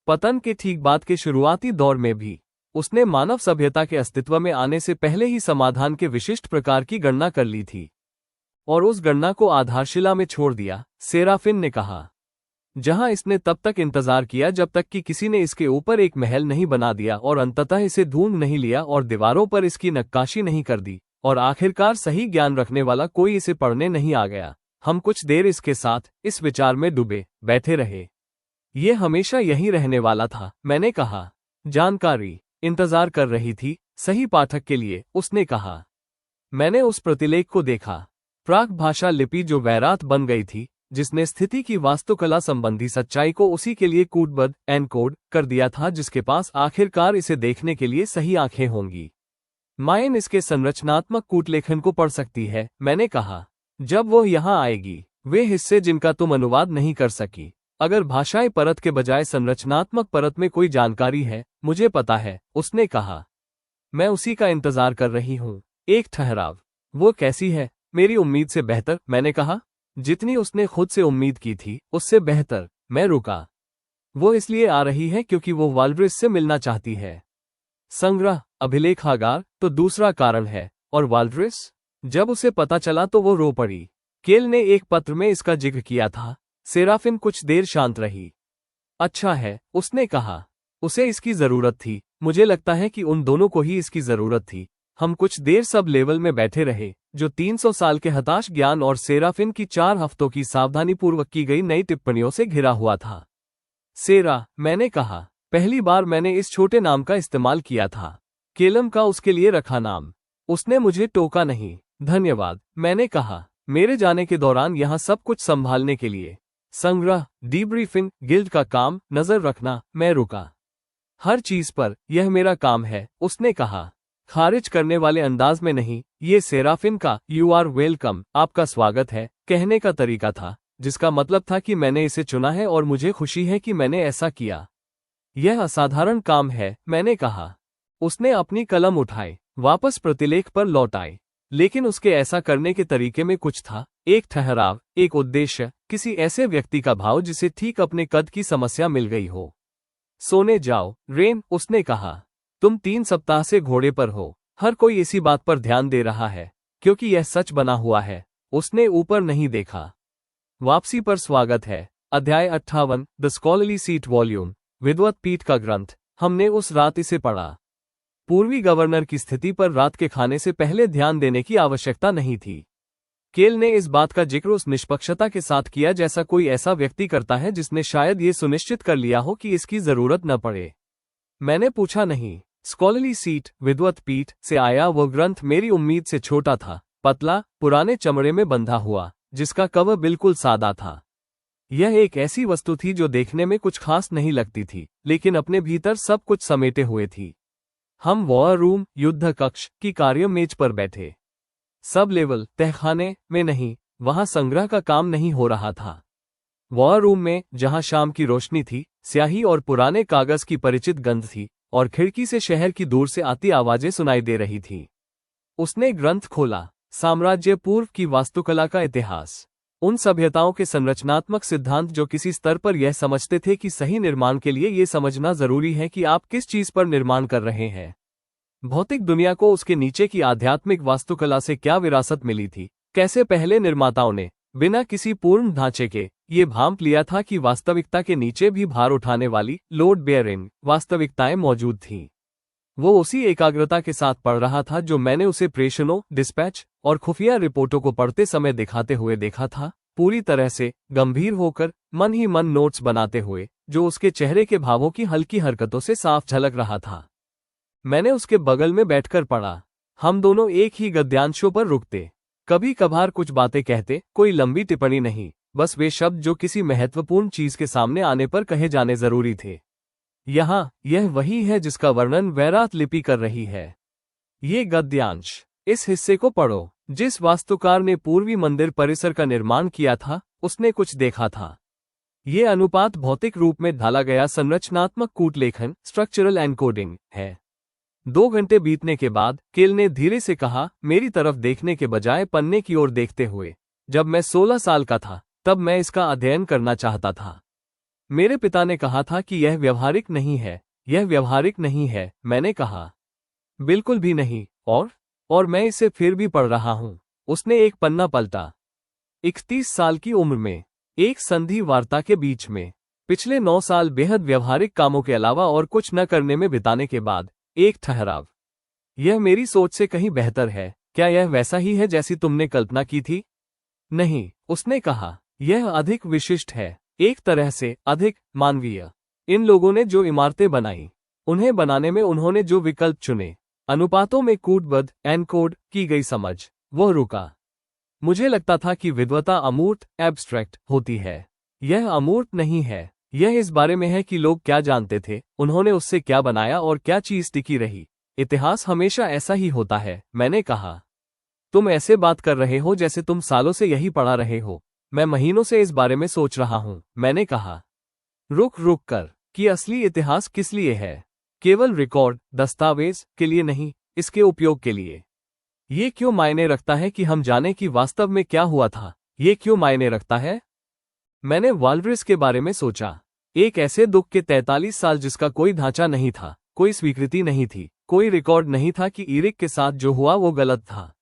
पतन के ठीक बाद के शुरुआती दौर में भी, उसने मानव सभ्यता के अस्तित्व में आने से पहले ही समाधान के विशिष्ट प्रकार की गणना कर ली थी, और उस गणना को आधारशिला में छोड़ दिया, सेराफिन ने कहा। जहां इसने तब तक इंतजार किया जब तक कि किसी ने इसके ऊपर एक महल नहीं बना दिया और अंततः इसे ढूंढ नहीं लिया और दीवारों पर इसकी नक्काशी नहीं कर दी, और आखिरकार सही ज्ञान रखने वाला कोई इसे पढ़ने नहीं आ गया। हम कुछ देर इसके साथ इस विचार में डूबे बैठे रहे। ये हमेशा यही रहने वाला था, मैंने कहा। जानकारी इंतजार कर रही थी, सही पाठक के लिए, उसने कहा। मैंने उस प्रतिलेख को देखा। प्राक भाषा लिपि जो वैरात बन गई थी, जिसने स्थिति की वास्तुकला संबंधी सच्चाई को उसी के लिए कूटबद्ध एनकोड कर दिया था जिसके पास आखिरकार इसे देखने के लिए सही आंखें होंगी। मायन इसके संरचनात्मक कूटलेखन को पढ़ सकती है, मैंने कहा। जब वो यहाँ आएगी, वे हिस्से जिनका तुम अनुवाद नहीं कर सकी। अगर भाषाई परत के बजाय संरचनात्मक परत में कोई जानकारी है, मुझे पता है, उसने कहा। मैं उसी का इंतजार कर रही हूँ। एक ठहराव। वो कैसी है? मेरी उम्मीद से बेहतर, मैंने कहा। जितनी उसने खुद से उम्मीद की थी, उससे बेहतर। मैं रुका। वो इसलिए आ रही है क्योंकि वो वाल्ड्रिस से मिलना चाहती है। संग्रह, अभिलेखागार, तो दूसरा कारण है। और वाल्ड्रिस? जब उसे पता चला तो वो रो पड़ी। केल ने एक पत्र में इसका जिक्र किया था। सेराफिन कुछ देर शांत रही। अच्छा है, उसने कहा। उसे इसकी जरूरत थी। मुझे लगता है कि उन दोनों को ही इसकी जरूरत थी। हम कुछ देर सब लेवल में बैठे रहे, जो 300 साल के हताश ज्ञान और सेराफिन की 4 हफ्तों की सावधानीपूर्वक की गई नई टिप्पणियों से घिरा हुआ था। सेरा, मैंने कहा, पहली बार मैंने इस छोटे नाम का इस्तेमाल किया था। केलम का उसके लिए रखा नाम। उसने मुझे टोका नहीं। धन्यवाद, मैंने कहा, मेरे जाने के दौरान यहाँ सब कुछ संभालने के लिए। संग्रह, डीब्रीफिंग, गिल्ड का काम, नजर रखना। मैं रुका। हर चीज पर, यह मेरा काम है, उसने कहा। खारिज करने वाले अंदाज में नहीं, ये सेराफिन का "यू आर वेलकम", आपका स्वागत है, कहने का तरीका था, जिसका मतलब था कि मैंने इसे चुना है और मुझे खुशी है कि मैंने ऐसा किया। यह असाधारण काम है, मैंने कहा। उसने अपनी कलम उठाई, वापस प्रतिलेख पर लौट आई। लेकिन उसके ऐसा करने के तरीके में कुछ था, एक ठहराव, एक उद्देश्य, किसी ऐसे व्यक्ति का भाव जिसे ठीक अपने कद की समस्या मिल गई हो। सोने जाओ, रेन, उसने कहा। तुम 3 सप्ताह से घोड़े पर हो। हर कोई इसी बात पर ध्यान दे रहा है, क्योंकि यह सच बना हुआ है। उसने ऊपर नहीं देखा। वापसी पर स्वागत है। अध्याय 58, द स्कॉलरली सीट वॉल्यूम, विद्वत पीठ का ग्रंथ। हमने उस रात इसे पढ़ा। पूर्वी गवर्नर की स्थिति पर रात के खाने से पहले ध्यान देने की आवश्यकता नहीं थी। केल ने इस बात का जिक्र उस निष्पक्षता के साथ किया जैसा कोई ऐसा व्यक्ति करता है जिसने शायद ये सुनिश्चित कर लिया हो कि इसकी जरूरत न पड़े। मैंने पूछा नहीं। स्कॉलरली सीट, विद्वत पीठ, से आया वो ग्रंथ मेरी उम्मीद से छोटा था, पतला, पुराने चमड़े में बंधा हुआ, जिसका कवर बिल्कुल सादा था। यह एक ऐसी वस्तु थी जो देखने में कुछ खास नहीं लगती थी, लेकिन अपने भीतर सब कुछ समेटे हुए थी। हम वॉर रूम, युद्ध कक्ष की कार्य मेज पर बैठे। सब लेवल, तहखाने में नहीं, वहां संग्रह का काम नहीं हो रहा था। वॉर रूम में, जहां शाम की रोशनी थी, स्याही और पुराने कागज की परिचित गंध थी, और खिड़की से शहर की दूर से आती आवाजें सुनाई दे रही थी। उसने ग्रंथ खोला। साम्राज्य पूर्व की वास्तुकला का इतिहास। उन सभ्यताओं के संरचनात्मक सिद्धांत जो किसी स्तर पर यह समझते थे कि सही निर्माण के लिए ये समझना जरूरी है कि आप किस चीज पर निर्माण कर रहे हैं। भौतिक दुनिया को उसके नीचे की आध्यात्मिक वास्तुकला से क्या विरासत मिली थी। कैसे पहले निर्माताओं ने, बिना किसी पूर्ण ढांचे के, ये भांप लिया था कि वास्तविकता के नीचे भी भार उठाने वाली, लोड बेयरिंग वास्तविकताएं मौजूद थीं। वो उसी एकाग्रता के साथ पढ़ रहा था जो मैंने उसे प्रेषणों, डिस्पैच और खुफिया रिपोर्टों को पढ़ते समय दिखाते हुए देखा था, पूरी तरह से गंभीर होकर, मन ही मन नोट्स बनाते हुए, जो उसके चेहरे के भावों की हल्की हरकतों से साफ झलक रहा था। मैंने उसके बगल में बैठकर पढ़ा। हम दोनों एक ही गद्यांशों पर रुकते, कभी कभार कुछ बातें कहते, कोई लंबी टिप्पणी नहीं, बस वे शब्द जो किसी महत्वपूर्ण चीज के सामने आने पर कहे जाने जरूरी थे। यहाँ, यह वही है जिसका वर्णन वैरात लिपि कर रही है। ये गद्यांश, इस हिस्से को पढ़ो। जिस वास्तुकार ने पूर्वी मंदिर परिसर का निर्माण किया था, उसने कुछ देखा था। ये अनुपात भौतिक रूप में ढाला गया संरचनात्मक कूटलेखन, स्ट्रक्चरल एनकोडिंग है। 2 घंटे बीतने के बाद केल ने धीरे से कहा, मेरी तरफ देखने के बजाय पन्ने की ओर देखते हुए, जब मैं 16 साल का था, तब मैं इसका अध्ययन करना चाहता था। मेरे पिता ने कहा था कि यह व्यवहारिक नहीं है, यह व्यवहारिक नहीं है, मैंने कहा। बिल्कुल भी नहीं, और मैं इसे फिर भी पढ़ रहा हूं। उसने एक पन्ना पलटा। 31 साल की उम्र में, एक संधि वार्ता के बीच में, पिछले 9 साल बेहद व्यवहारिक कामों के अलावा और कुछ न करने में बिताने के बाद, एक ठहराव। यह मेरी सोच से कहीं बेहतर है। क्या यह वैसा ही है जैसी तुमने कल्पना की थी? नहीं, उसने कहा, यह अधिक विशिष्ट है, एक तरह से अधिक मानवीय। इन लोगों ने जो इमारतें बनाई, उन्हें बनाने में उन्होंने जो विकल्प चुने, अनुपातों में कूटबद्ध, एनकोड की गई समझ। वह रुका। मुझे लगता था कि विद्वता अमूर्त, एब्स्ट्रैक्ट होती है। यह अमूर्त नहीं है। यह इस बारे में है कि लोग क्या जानते थे, उन्होंने उससे क्या बनाया और क्या चीज टिकी रही। इतिहास हमेशा ऐसा ही होता है, मैंने कहा। तुम ऐसे बात कर रहे हो जैसे तुम सालों से यही पढ़ा रहे हो। मैं महीनों से इस बारे में सोच रहा हूं, मैंने कहा। रुक कर, कि असली इतिहास किस लिए है? केवल रिकॉर्ड, दस्तावेज के लिए नहीं, इसके उपयोग के लिए। ये क्यों मायने रखता है कि हम जाने कि वास्तव में क्या हुआ था? ये क्यों मायने रखता है? मैंने वाल्ड्रिस के बारे में सोचा। एक ऐसे दुख के 43 साल जिसका कोई ढांचा नहीं था, कोई स्वीकृति नहीं थी, कोई रिकॉर्ड नहीं था कि ईरिक के साथ जो हुआ वो गलत था।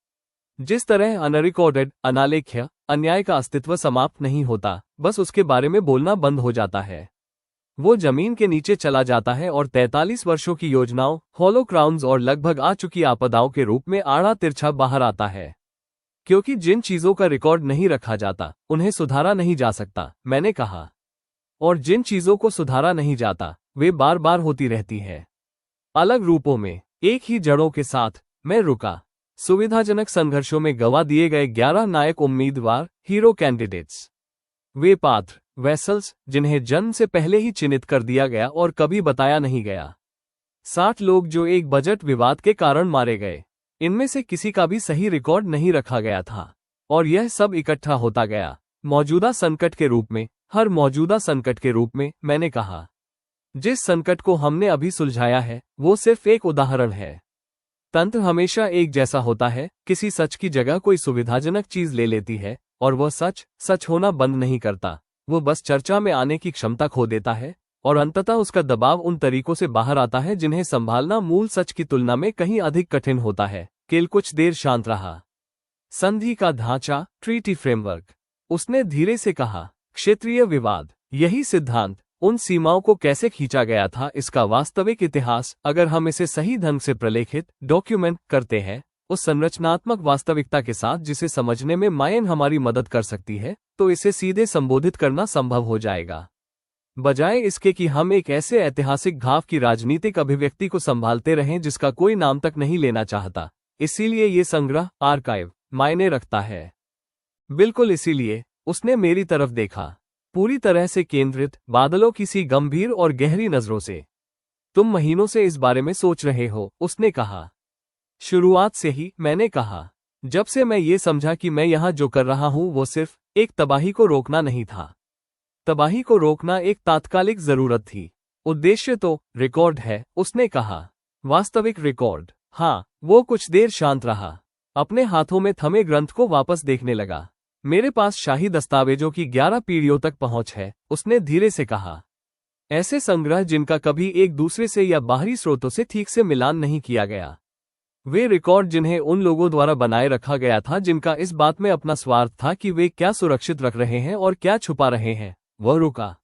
जिस तरह अनरिकॉर्डेड, अनालेख्य अन्याय का अस्तित्व समाप्त नहीं होता, बस उसके बारे में बोलना बंद हो जाता है। वो जमीन के नीचे चला जाता है और 43 वर्षों की योजनाओं, हॉलो क्राउन्स और लगभग आ चुकी आपदाओं के रूप में आड़ा तिरछा बाहर आता है। क्योंकि जिन चीजों का रिकॉर्ड नहीं रखा जाता, उन्हें सुधारा नहीं जा सकता, मैंने कहा। और जिन चीजों को सुधारा नहीं जाता, वे बार बार होती रहती है, अलग रूपों में, एक ही जड़ों के साथ। मैं रुका। सुविधाजनक संघर्षों में गवा दिए गए 11 नायक उम्मीदवार, हीरो कैंडिडेट्स। वे पात्र, वेसल्स, जिन्हें जन्म से पहले ही चिन्हित कर दिया गया और कभी बताया नहीं गया। 60 लोग जो एक बजट विवाद के कारण मारे गए। इनमें से किसी का भी सही रिकॉर्ड नहीं रखा गया था। और यह सब इकट्ठा होता गया, मौजूदा संकट के रूप में, हर मौजूदा संकट के रूप में, मैंने कहा। जिस संकट को हमने अभी सुलझाया है, वो सिर्फ एक उदाहरण है। तंत्र हमेशा एक जैसा होता है, किसी सच की जगह कोई सुविधाजनक चीज ले लेती है, और वह सच होना बंद नहीं करता। वो बस चर्चा में आने की क्षमता खो देता है, और अंततः उसका दबाव उन तरीकों से बाहर आता है जिन्हें संभालना मूल सच की तुलना में कहीं अधिक कठिन होता है। केल कुछ देर शांत रहा। संधि का ढांचा, ट्रीटी फ्रेमवर्क, उसने धीरे से कहा। क्षेत्रीय विवाद, यही सिद्धांत, उन सीमाओं को कैसे खींचा गया था, इसका वास्तविक इतिहास, अगर हम इसे सही ढंग से प्रलेखित, डॉक्यूमेंट करते हैं, उस संरचनात्मक वास्तविकता के साथ जिसे समझने में मायन हमारी मदद कर सकती है, तो इसे सीधे संबोधित करना संभव हो जाएगा। बजाय इसके कि हम एक ऐसे ऐतिहासिक घाव की राजनीतिक अभिव्यक्ति को संभालते रहें जिसका कोई नाम तक नहीं लेना चाहता। इसीलिए ये संग्रह, आर्काइव, मायने रखता है। बिल्कुल इसीलिए। उसने मेरी तरफ देखा, पूरी तरह से केंद्रित, बादलों की सी गंभीर और गहरी नजरों से। तुम महीनों से इस बारे में सोच रहे हो, उसने कहा। शुरुआत से ही, मैंने कहा। जब से मैं ये समझा कि मैं यहां जो कर रहा हूं वो सिर्फ एक तबाही को रोकना नहीं था। तबाही को रोकना एक तात्कालिक जरूरत थी। उद्देश्य तो रिकॉर्ड है, उसने कहा। वास्तविक रिकॉर्ड। हाँ। वो कुछ देर शांत रहा, अपने हाथों में थमे ग्रंथ को वापस देखने लगा। मेरे पास शाही दस्तावेजों की 11 पीढ़ियों तक पहुंच है, उसने धीरे से कहा। ऐसे संग्रह जिनका कभी एक दूसरे से या बाहरी स्रोतों से ठीक से मिलान नहीं किया गया। वे रिकॉर्ड जिन्हें उन लोगों द्वारा बनाए रखा गया था जिनका इस बात में अपना स्वार्थ था कि वे क्या सुरक्षित रख रहे हैं और क्या छुपा रहे हैं। वह रुका।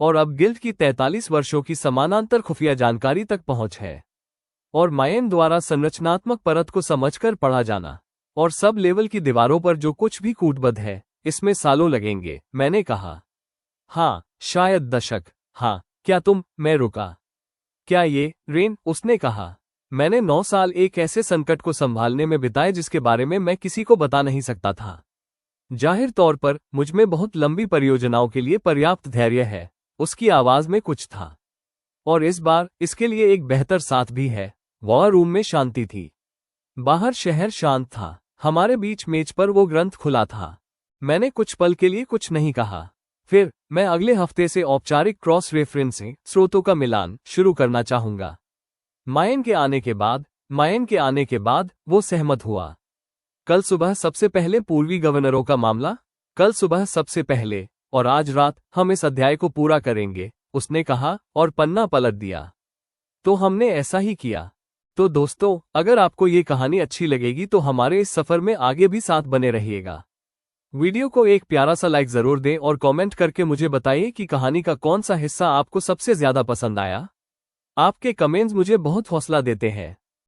और अब गिल्ड की 43 वर्षों की समानांतर खुफिया जानकारी तक पहुंच है। और मायन द्वारा संरचनात्मक परत को समझकर पढ़ा जाना। और सब लेवल की दीवारों पर जो कुछ भी कूटबद्ध है, इसमें सालों लगेंगे, मैंने कहा। हाँ, शायद दशक। हाँ, क्या तुम, मैं रुका। क्या ये, रेन, उसने कहा। मैंने 9 साल एक ऐसे संकट को संभालने में बिताए जिसके बारे में मैं किसी को बता नहीं सकता था। जाहिर तौर पर, मुझमें बहुत लंबी परियोजनाओं के लिए पर्याप्त धैर्य है, उसकी आवाज में कुछ था। और इस बार, इसके लिए एक बेहतर साथ भी है। वॉर रूम में शांति थी। बाहर शहर शांत था। हमारे बीच मेज पर वो ग्रंथ खुला था। मैंने कुछ पल के लिए कुछ नहीं कहा। फिर, मैं अगले हफ्ते से औपचारिक क्रॉस रेफरेंसिंग, स्रोतों का मिलान, शुरू करना चाहूंगा। मायन के आने के बाद, वो सहमत हुआ। कल सुबह सबसे पहले पूर्वी गवर्नरों का मामला, कल सुबह सबसे पहले, और आज रात, हम इस अध्याय को पूरा करेंगे, उसने कहा, और पन्ना पलट दिया। तो हमने ऐसा ही किया। तो दोस्तों, अगर आपको ये कहानी अच्छी लगेगी तो हमारे इस सफर में आगे भी साथ बने रहिएगा। वीडियो को एक प्यारा सा लाइक जरूर दें और कमेंट करके मुझे बताइए कि कहानी का कौन सा हिस्सा आपको सबसे ज्यादा पसंद आया। आपके कमेंट्स मुझे बहुत हौसला देते हैं।